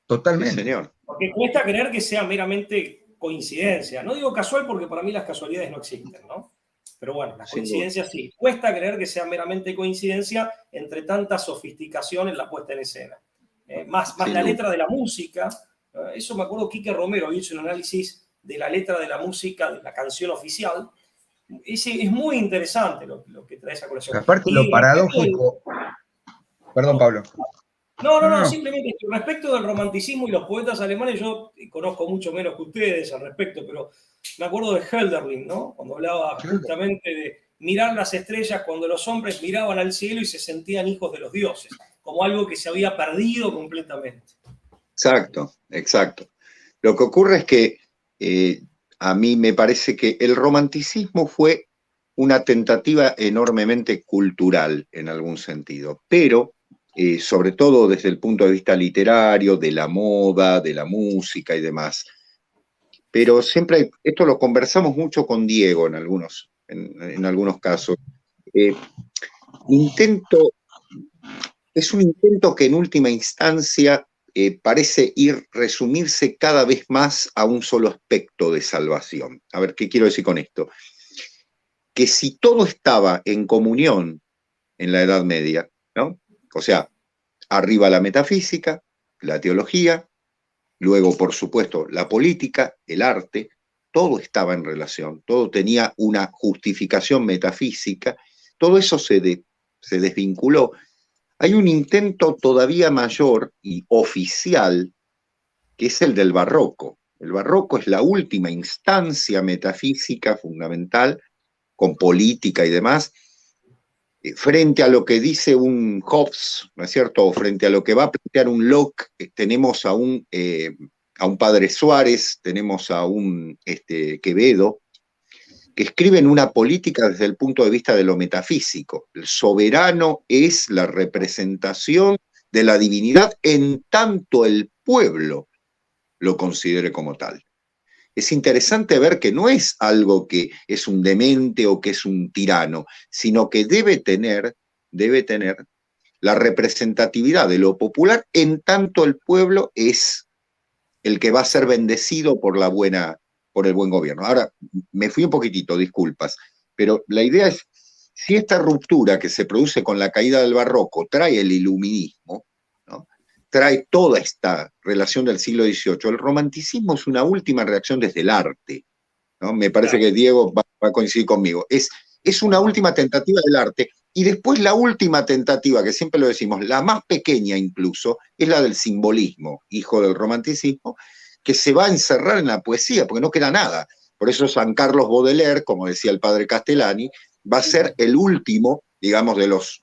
Totalmente. Sí, señor. Porque cuesta creer que sea meramente coincidencia. No digo casual porque para mí las casualidades no existen, ¿no? Pero bueno, las coincidencias sí. Cuesta creer que sea meramente coincidencia entre tanta sofisticación en la puesta en escena. Más la letra de la música. Eso me acuerdo, Quique Romero hizo un análisis de la letra de la música, de la canción oficial. Es muy interesante lo que trae esa colección. Aparte, lo paradójico. Perdón, Pablo. No, simplemente respecto del romanticismo y los poetas alemanes, yo conozco mucho menos que ustedes al respecto, pero me acuerdo de Hölderlin, ¿no? Cuando hablaba justamente de mirar las estrellas cuando los hombres miraban al cielo y se sentían hijos de los dioses, como algo que se había perdido completamente. Exacto. Lo que ocurre es que a mí me parece que el romanticismo fue una tentativa enormemente cultural en algún sentido, pero sobre todo desde el punto de vista literario, de la moda, de la música y demás. Pero siempre, esto lo conversamos mucho con Diego en algunos casos. Es un intento que en última instancia parece resumirse cada vez más a un solo aspecto de salvación. A ver, ¿qué quiero decir con esto? Que si todo estaba en comunión en la Edad Media, ¿no? O sea, arriba la metafísica, la teología, luego, por supuesto, la política, el arte, todo estaba en relación, todo tenía una justificación metafísica, todo eso se desvinculó. Hay un intento todavía mayor y oficial, que es el del barroco. El barroco es la última instancia metafísica fundamental, con política y demás, frente a lo que dice un Hobbes, ¿no es cierto? O frente a lo que va a plantear un Locke, tenemos a un Padre Suárez, tenemos a un Quevedo, que escriben una política desde el punto de vista de lo metafísico. El soberano es la representación de la divinidad en tanto el pueblo lo considere como tal. Es interesante ver que no es algo que es un demente o que es un tirano, sino que debe tener la representatividad de lo popular en tanto el pueblo es el que va a ser bendecido por el buen gobierno. Ahora, me fui un poquitito, disculpas, pero la idea es, si esta ruptura que se produce con la caída del barroco trae el iluminismo, ¿no? Trae toda esta relación del siglo XVIII, el romanticismo es una última reacción desde el arte, ¿no? Me parece que Diego va a coincidir conmigo. Es una última tentativa del arte, y después la última tentativa, que siempre lo decimos, la más pequeña incluso, es la del simbolismo, hijo del romanticismo, que se va a encerrar en la poesía, porque no queda nada. Por eso San Carlos Baudelaire, como decía el padre Castellani, va a ser el último, digamos, de los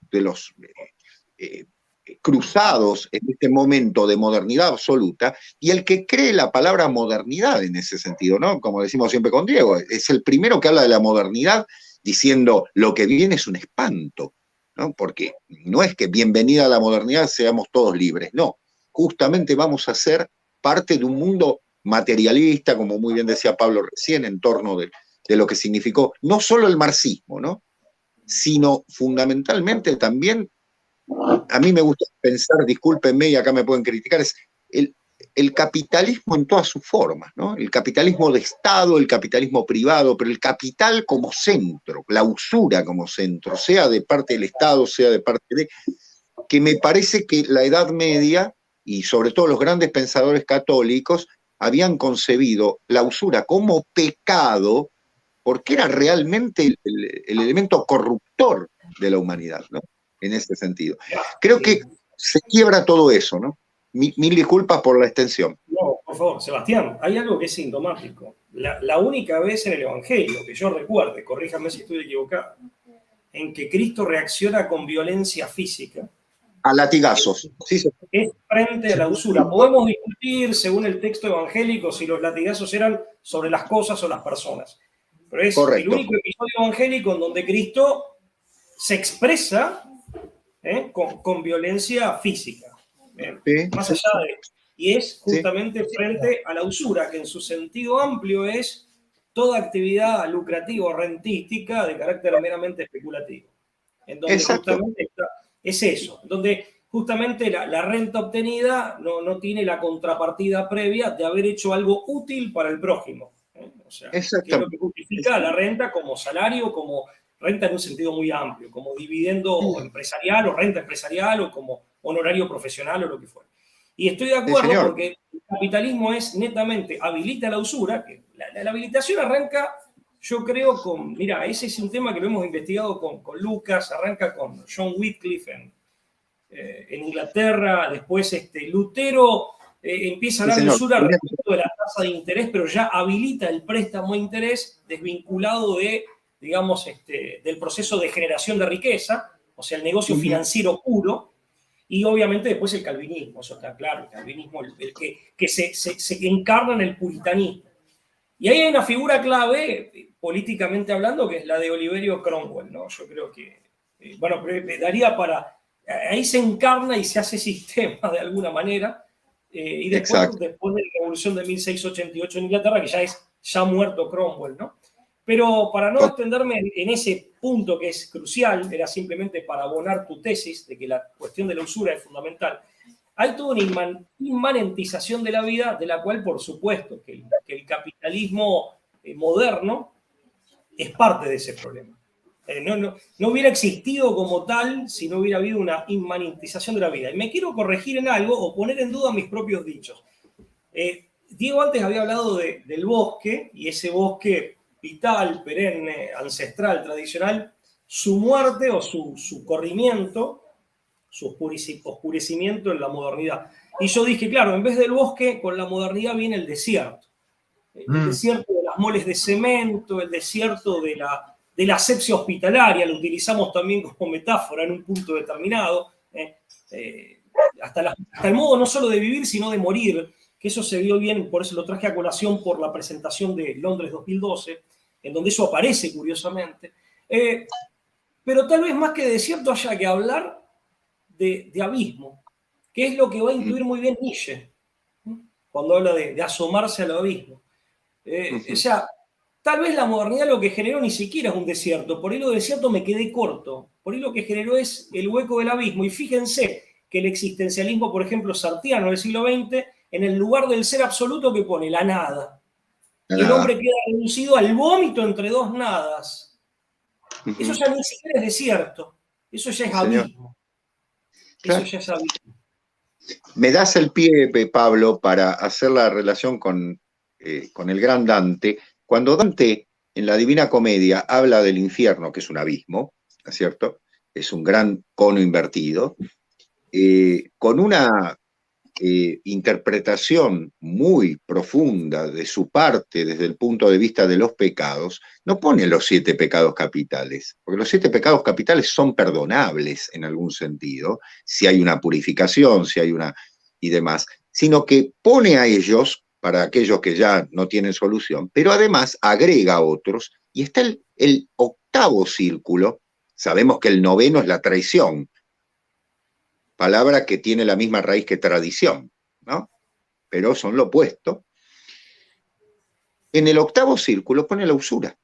cruzados en este momento de modernidad absoluta, y el que cree la palabra modernidad en ese sentido, ¿no? Como decimos siempre con Diego, es el primero que habla de la modernidad diciendo lo que viene es un espanto, ¿no? Porque no es que bienvenida a la modernidad seamos todos libres, no, justamente vamos a ser parte de un mundo materialista, como muy bien decía Pablo recién, en torno de lo que significó no solo el marxismo, ¿no? Sino fundamentalmente también, a mí me gusta pensar, discúlpenme y acá me pueden criticar, es el capitalismo en todas sus formas, ¿no? El capitalismo de Estado, el capitalismo privado, pero el capital como centro, la usura como centro, sea de parte del Estado, sea de parte de... que me parece que la Edad Media, y sobre todo los grandes pensadores católicos, habían concebido la usura como pecado, porque era realmente el elemento corruptor de la humanidad, ¿no? En ese sentido. Creo que se quiebra todo eso, ¿no? Mil disculpas por la extensión. No, por favor, Sebastián, hay algo que es sintomático. La única vez en el Evangelio que yo recuerde, corríjame si estoy equivocado, en que Cristo reacciona con violencia física, a latigazos. Sí, sí. Es frente a la usura. Podemos discutir, según el texto evangélico, si los latigazos eran sobre las cosas o las personas. Pero es correcto. El único episodio evangélico en donde Cristo se expresa con violencia física. Sí, más allá de... Y es justamente frente a la usura, que en su sentido amplio es toda actividad lucrativa o rentística de carácter meramente especulativo. En donde justamente es eso, donde justamente la renta obtenida no tiene la contrapartida previa de haber hecho algo útil para el prójimo. O sea, que es lo que justifica la renta como salario, como renta en un sentido muy amplio, como dividendo empresarial o renta empresarial o como honorario profesional o lo que fuera. Y estoy de acuerdo porque el capitalismo es netamente, habilita la usura, que la habilitación arranca, yo creo, mira, ese es un tema que lo hemos investigado con Lucas, arranca con John Wycliffe en Inglaterra, después Lutero empieza a hablar de usura respecto de la tasa de interés, pero ya habilita el préstamo a interés desvinculado digamos, del proceso de generación de riqueza, o sea, el negocio financiero puro, y obviamente después el calvinismo, eso está claro, el calvinismo, el que se encarna en el puritanismo. Y ahí hay una figura clave, políticamente hablando, que es la de Oliverio Cromwell, ¿no? Yo creo que, bueno, daría para... Ahí se encarna y se hace sistema de alguna manera, y después de la Revolución de 1688 en Inglaterra, que ya es muerto Cromwell, ¿no? Pero para no extenderme en ese punto que es crucial, era simplemente para abonar tu tesis de que la cuestión de la usura es fundamental, hay toda una inmanentización de la vida, de la cual, por supuesto, que el capitalismo moderno es parte de ese problema. No hubiera existido como tal si no hubiera habido una inmanentización de la vida. Y me quiero corregir en algo o poner en duda mis propios dichos. Diego antes había hablado del bosque, y ese bosque vital, perenne, ancestral, tradicional, su muerte o su corrimiento, su oscurecimiento en la modernidad. Y yo dije, claro, en vez del bosque, con la modernidad viene el desierto. El desierto de las moles de cemento, el desierto de la asepsia hospitalaria, lo utilizamos también como metáfora en un punto determinado, hasta el modo no solo de vivir, sino de morir, que eso se vio bien, por eso lo traje a colación por la presentación de Londres 2012, en donde eso aparece curiosamente. Pero tal vez más que de desierto haya que hablar de abismo, que es lo que va a incluir muy bien Nietzsche, cuando habla de asomarse al abismo. O sea, tal vez la modernidad lo que generó ni siquiera es un desierto, por ahí lo desierto me quedé corto, por ahí lo que generó es el hueco del abismo, y fíjense que el existencialismo, por ejemplo, sartiano del siglo XX, en el lugar del ser absoluto que pone la nada. La Y el nada. hombre queda reducido al vómito entre dos nadas. Ujú. Eso ya ni siquiera es desierto, eso ya es Señor. abismo. Claro. Eso ya es abismo. Me das el pie, Pablo, para hacer la relación con el gran Dante. Cuando Dante, en la Divina Comedia, habla del infierno, que es un abismo, ¿no es cierto? Es un gran cono invertido, con una interpretación muy profunda de su parte desde el punto de vista de los pecados, no pone los 7 pecados capitales, porque los 7 pecados capitales son perdonables en algún sentido, si hay una purificación, si hay una y demás, sino que pone a ellos para aquellos que ya no tienen solución, pero además agrega otros, y está el 8º círculo. Sabemos que el 9º es la traición, palabra que tiene la misma raíz que tradición, ¿no? Pero son lo opuesto. En el 8º círculo pone la usura.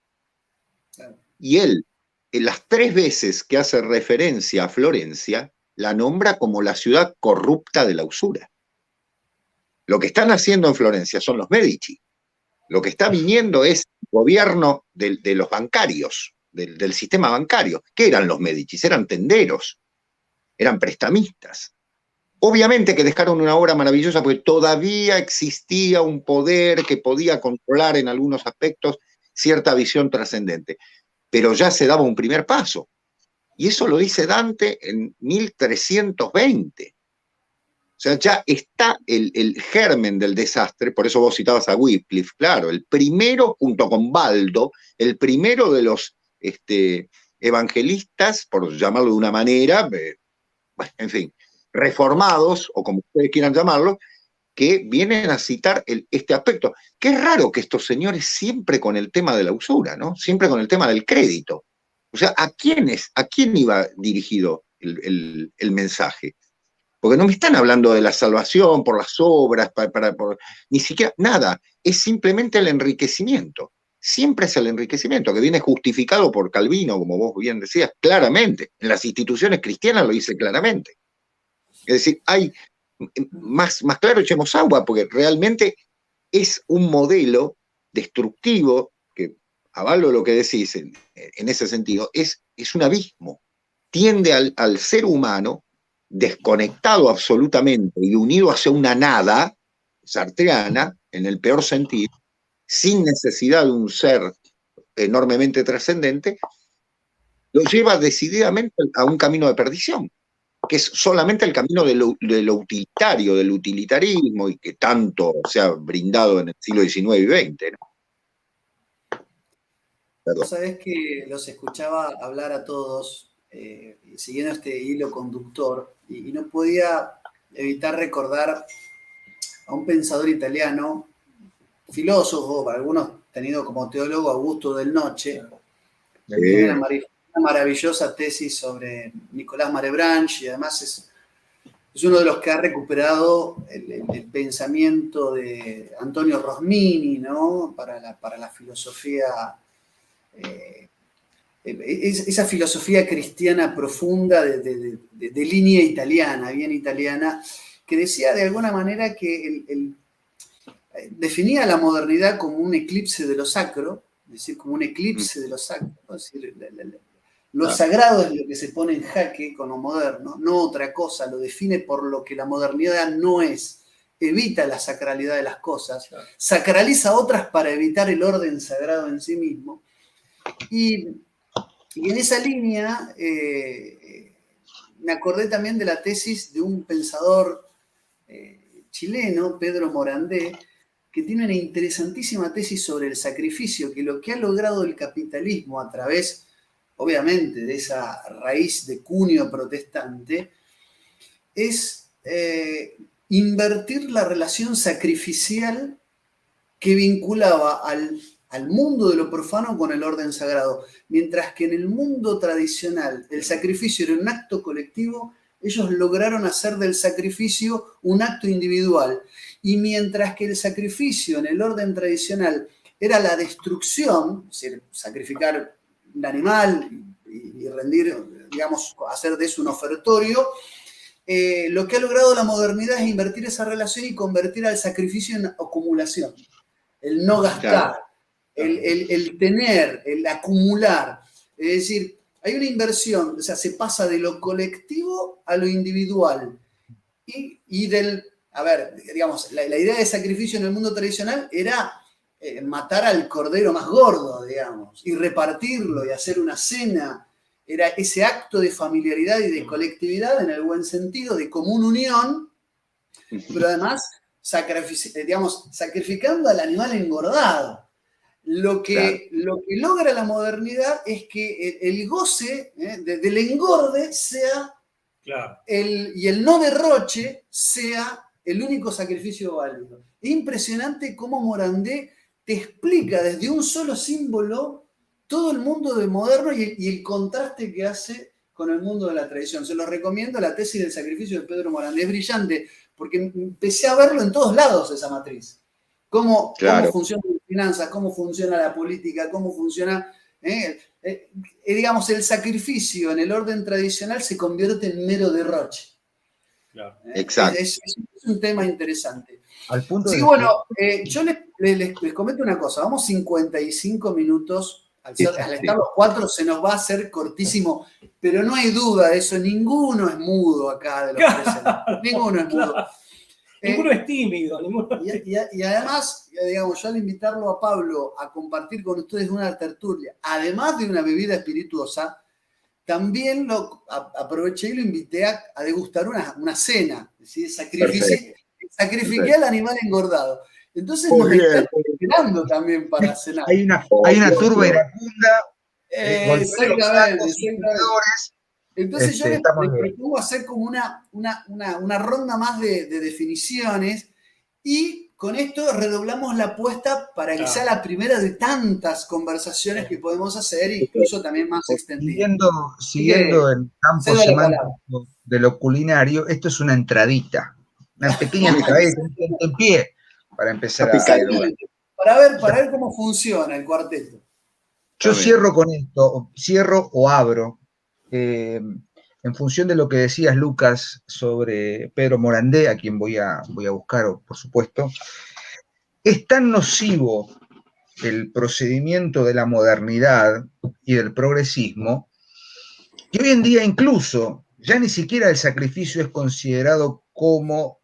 Y él, en las 3 veces que hace referencia a Florencia, la nombra como la ciudad corrupta de la usura. Lo que están haciendo en Florencia son los Medici. Lo que está viniendo es el gobierno de los bancarios, del sistema bancario. ¿Qué eran los Medici? Eran tenderos, eran prestamistas. Obviamente que dejaron una obra maravillosa porque todavía existía un poder que podía controlar en algunos aspectos cierta visión trascendente, pero ya se daba un primer paso. Y eso lo dice Dante en 1320. O sea, ya está el germen del desastre, por eso vos citabas a Wycliffe, claro, el primero, junto con Baldo, el primero de los evangelistas, por llamarlo de una manera, en fin, reformados, o como ustedes quieran llamarlo, que vienen a citar este aspecto. Qué raro que estos señores siempre con el tema de la usura, ¿no? Siempre con el tema del crédito. O sea, ¿a quién iba dirigido el mensaje? Porque no me están hablando de la salvación por las obras, ni siquiera nada. Es simplemente el enriquecimiento. Siempre es el enriquecimiento, que viene justificado por Calvino, como vos bien decías, claramente. En las instituciones cristianas lo dice claramente. Es decir, hay más claro echemos agua, porque realmente es un modelo destructivo, que avalo lo que decís en ese sentido, es un abismo. Tiende al ser humano desconectado absolutamente y unido hacia una nada sartreana, en el peor sentido, sin necesidad de un ser enormemente trascendente, lo lleva decididamente a un camino de perdición, que es solamente el camino de lo utilitario, del utilitarismo, y que tanto se ha brindado en el siglo XIX y XX, ¿no? Vos sabés que los escuchaba hablar a todos, siguiendo este hilo conductor, y no podía evitar recordar a un pensador italiano, filósofo, para algunos tenido como teólogo, Augusto del Noce, que tiene una maravillosa tesis sobre Nicolás Malebranche, y además es uno de los que ha recuperado el pensamiento de Antonio Rosmini, ¿no? Para la filosofía, esa filosofía cristiana profunda de línea italiana, bien italiana, que decía de alguna manera que definía la modernidad como un eclipse de lo sacro, es decir, como un eclipse de lo sacro, es decir, lo sagrado es lo que se pone en jaque con lo moderno, no otra cosa, lo define por lo que la modernidad no es, evita la sacralidad de las cosas, sacraliza otras para evitar el orden sagrado en sí mismo. Y en esa línea me acordé también de la tesis de un pensador chileno, Pedro Morandé, que tiene una interesantísima tesis sobre el sacrificio, que lo que ha logrado el capitalismo a través, obviamente, de esa raíz de cunio protestante, es invertir la relación sacrificial que vinculaba al mundo de lo profano con el orden sagrado. Mientras que en el mundo tradicional el sacrificio era un acto colectivo, ellos lograron hacer del sacrificio un acto individual. Y mientras que el sacrificio en el orden tradicional era la destrucción, es decir, sacrificar un animal y rendir, digamos, hacer de eso un ofertorio, lo que ha logrado la modernidad es invertir esa relación y convertir al sacrificio en acumulación. El no gastar, el tener, el acumular. Es decir, hay una inversión, o sea, se pasa de lo colectivo a lo individual. Y a ver, digamos, la idea de sacrificio en el mundo tradicional era matar al cordero más gordo, digamos, y repartirlo y hacer una cena. Era ese acto de familiaridad y de colectividad en el buen sentido, de común unión, pero además sacrificando al animal engordado. Lo que logra la modernidad es que el goce del engorde sea y el no derroche sea el único sacrificio válido. Es impresionante cómo Morandé te explica desde un solo símbolo todo el mundo de moderno y el contraste que hace con el mundo de la tradición. Se los recomiendo, la tesis del sacrificio de Pedro Morandé. Es brillante, porque empecé a verlo en todos lados esa matriz. Cómo funcionan las finanzas, cómo funciona la política, cómo funciona... digamos, el sacrificio en el orden tradicional se convierte en mero derroche. Claro. Exacto. Es un tema interesante. Al punto sí, bueno, yo les comento una cosa. Vamos 55 minutos. Al estar los 4 se nos va a hacer cortísimo, pero no hay duda de eso. Ninguno es mudo acá de los presentes. Ninguno es mudo. Ninguno es tímido. Y además, digamos, yo al invitarlo a Pablo a compartir con ustedes una tertulia, además de una bebida espirituosa, también aproveché y lo invité a degustar una cena. Es decir, sacrifiqué al animal engordado. Entonces nos están esperando también para cenar. Hay una turba iracunda. Exactamente. Entonces yo les propongo hacer como una ronda más de definiciones y con esto redoblamos la apuesta para que sea la primera de tantas conversaciones que podemos hacer, incluso también más extendidas. Siguiendo el campo semántico de lo culinario, esto es una entradita, una pequeña entradita en pie para empezar para ver cómo funciona el cuarteto. Yo cierro con esto, cierro o abro. En función de lo que decías, Lucas, sobre Pedro Morandé, a quien voy a buscar, por supuesto, es tan nocivo el procedimiento de la modernidad y del progresismo que hoy en día incluso ya ni siquiera el sacrificio es considerado como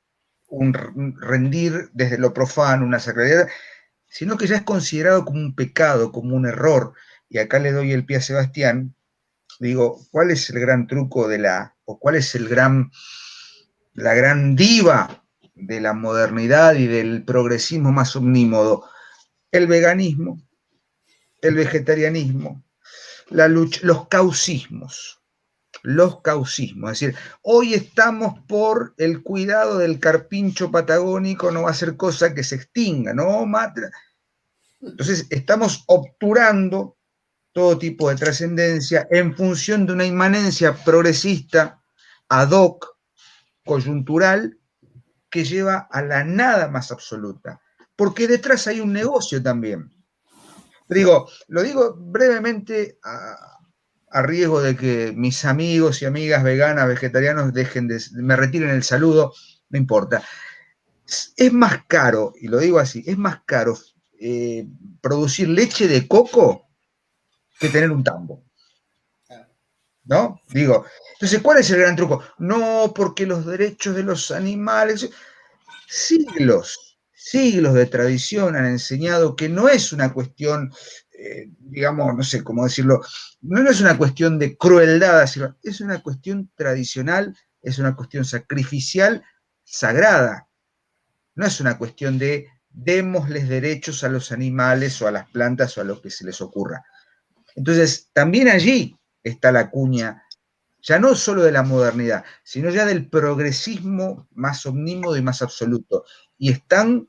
un rendir desde lo profano, una sacralidad, sino que ya es considerado como un pecado, como un error. Y acá le doy el pie a Sebastián. Digo, ¿cuál es el gran truco cuál es la gran diva de la modernidad y del progresismo más omnímodo? El veganismo, el vegetarianismo, la lucha, los caucismos. Es decir, hoy estamos por el cuidado del carpincho patagónico, no va a ser cosa que se extinga, no mata. Entonces, estamos obturando todo tipo de trascendencia en función de una inmanencia progresista ad hoc, coyuntural, que lleva a la nada más absoluta. Porque detrás hay un negocio también. Lo digo brevemente a riesgo de que mis amigos y amigas veganas, vegetarianos, me retiren el saludo, no importa. Es más caro, y lo digo así, es más caro producir leche de coco que tener un tambo. ¿No? Entonces, ¿cuál es el gran truco? No, porque los derechos de los animales, siglos de tradición han enseñado que no es una cuestión, digamos, no sé cómo decirlo, no es una cuestión de crueldad, es una cuestión tradicional, es una cuestión sacrificial, sagrada. No es una cuestión de démosles derechos a los animales o a las plantas o a lo que se les ocurra. Entonces, también allí está la cuña, ya no solo de la modernidad, sino ya del progresismo más omnímodo y más absoluto. Y están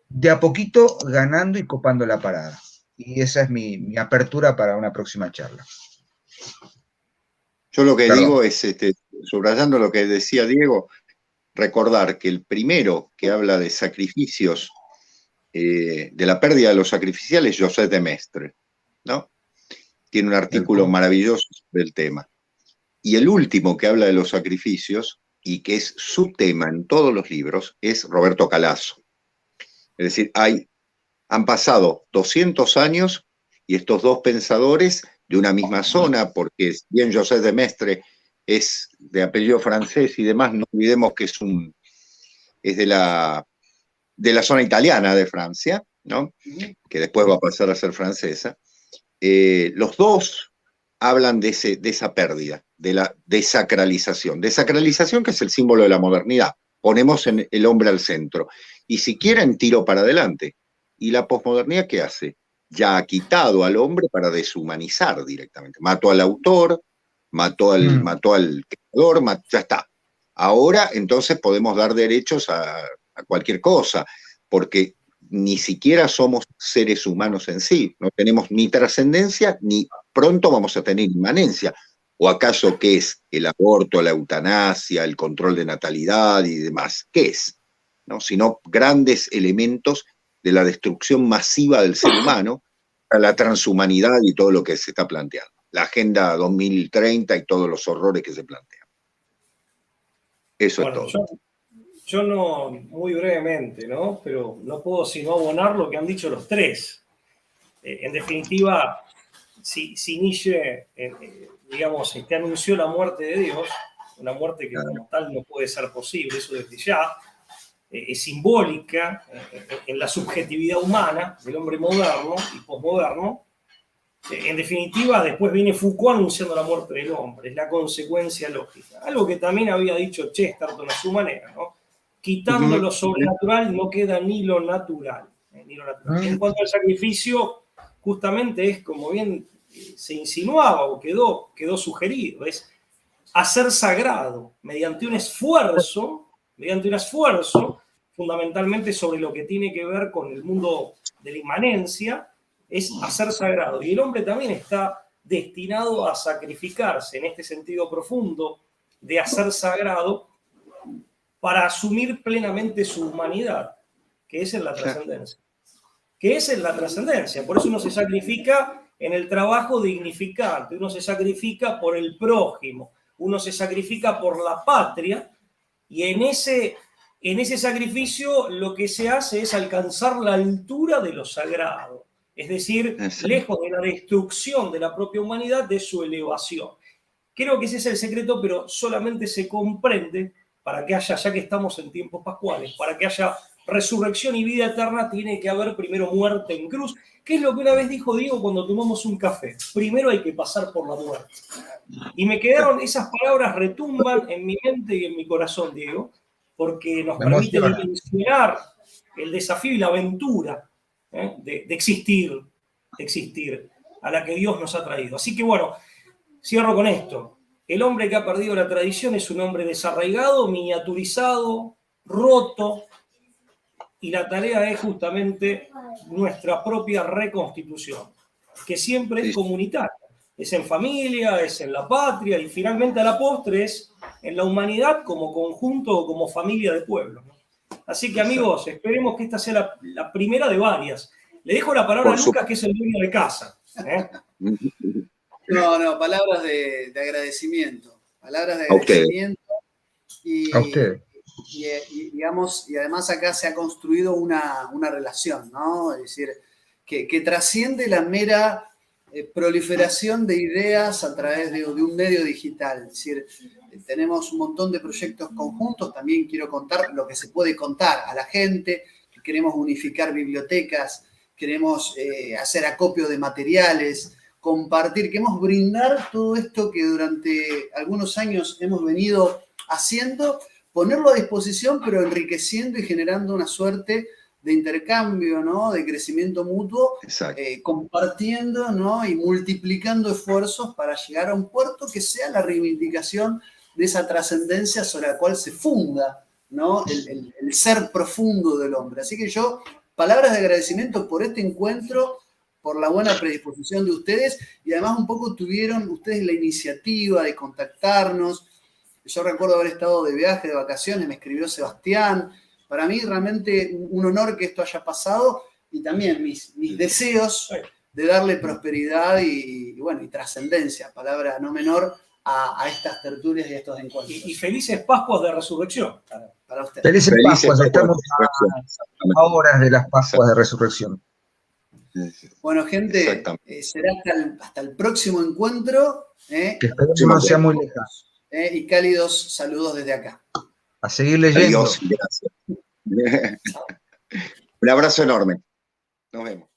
de a poquito ganando y copando la parada. Y esa es mi apertura para una próxima charla. Yo lo que digo es, subrayando lo que decía Diego, recordar que el primero que habla de sacrificios, de la pérdida de los sacrificiales, es José de Maistre, ¿no? Tiene un artículo maravilloso del tema. Y el último que habla de los sacrificios y que es su tema en todos los libros, es Roberto Calasso. Es decir, han pasado 200 años y estos dos pensadores de una misma zona, porque si bien José de Maistre es de apellido francés y demás, no olvidemos que es de la zona italiana de Francia, ¿no? Que después va a pasar a ser francesa. Los dos hablan de esa pérdida, de la desacralización. Desacralización que es el símbolo de la modernidad. Ponemos el hombre al centro. Y si quieren, tiro para adelante. ¿Y la posmodernidad qué hace? Ya ha quitado al hombre para deshumanizar directamente. Mató al autor, mató al creador, ya está. Ahora entonces podemos dar derechos a cualquier cosa, porque ni siquiera somos seres humanos en sí, no tenemos ni trascendencia, ni pronto vamos a tener inmanencia. ¿O acaso qué es el aborto, la eutanasia, el control de natalidad y demás? ¿Qué es? ¿No? Sino grandes elementos de la destrucción masiva del ser humano, a la transhumanidad y todo lo que se está planteando. La Agenda 2030 y todos los horrores que se plantean. Eso es todo. Yo no, muy brevemente, ¿no? Pero no puedo sino abonar lo que han dicho los tres. En definitiva, si Nietzsche, digamos, anunció la muerte de Dios, una muerte que como tal no puede ser posible, eso desde ya, es simbólica en la subjetividad humana del hombre moderno y posmoderno. En definitiva, después viene Foucault anunciando la muerte del hombre, es la consecuencia lógica. Algo que también había dicho Chesterton a su manera, ¿no? Quitando lo sobrenatural no queda ni lo natural. En cuanto al sacrificio, justamente es como bien se insinuaba o quedó sugerido, es hacer sagrado mediante un esfuerzo, fundamentalmente sobre lo que tiene que ver con el mundo de la inmanencia, es hacer sagrado. Y el hombre también está destinado a sacrificarse en este sentido profundo de hacer sagrado para asumir plenamente su humanidad, que es en la trascendencia. Por eso uno se sacrifica en el trabajo dignificante, uno se sacrifica por el prójimo, uno se sacrifica por la patria, y en ese sacrificio lo que se hace es alcanzar la altura de lo sagrado, es decir, lejos de la destrucción de la propia humanidad, de su elevación. Creo que ese es el secreto, pero solamente se comprende para que haya, ya que estamos en tiempos pascuales, para que haya resurrección y vida eterna, tiene que haber primero muerte en cruz, que es lo que una vez dijo Diego cuando tomamos un café. Primero hay que pasar por la muerte. Y me quedaron, esas palabras retumban en mi mente y en mi corazón, Diego, porque nos permite dimensionar el desafío y la aventura de existir, a la que Dios nos ha traído. Así que bueno, cierro con esto. El hombre que ha perdido la tradición es un hombre desarraigado, miniaturizado, roto, y la tarea es justamente nuestra propia reconstitución, que siempre es comunitaria. Es en familia, es en la patria, y finalmente a la postre es en la humanidad como conjunto o como familia de pueblos, ¿no? Así que amigos, esperemos que esta sea la primera de varias. Le dejo la palabra a Lucas, que es el dueño de casa. No, palabras de agradecimiento. Palabras de agradecimiento. A usted. Digamos, y además acá se ha construido una relación, ¿no? Es decir, que trasciende la mera proliferación de ideas a través de un medio digital. Es decir, tenemos un montón de proyectos conjuntos, también quiero contar lo que se puede contar a la gente, que queremos unificar bibliotecas, queremos hacer acopio de materiales, compartir, queremos brindar todo esto que durante algunos años hemos venido haciendo, ponerlo a disposición, pero enriqueciendo y generando una suerte de intercambio, ¿no? De crecimiento mutuo, compartiendo, ¿no? Y multiplicando esfuerzos para llegar a un puerto que sea la reivindicación de esa trascendencia sobre la cual se funda, ¿no? El ser profundo del hombre. Así que yo, palabras de agradecimiento por este encuentro, por la buena predisposición de ustedes, y además un poco tuvieron ustedes la iniciativa de contactarnos. Yo recuerdo haber estado de viaje, de vacaciones, me escribió Sebastián. Para mí realmente un honor que esto haya pasado, y también mis deseos de darle prosperidad y trascendencia, palabra no menor, a estas tertulias y a estos encuentros. Y felices Pascuas de Resurrección. Para ustedes. Felices Pascuas, estamos Exactamente. a horas de las Pascuas de Resurrección. Bueno, gente, será hasta el próximo encuentro. Que esperemos no sea muy lejano. Y cálidos saludos desde acá. A seguir leyendo. Adiós, gracias. Un abrazo enorme. Nos vemos.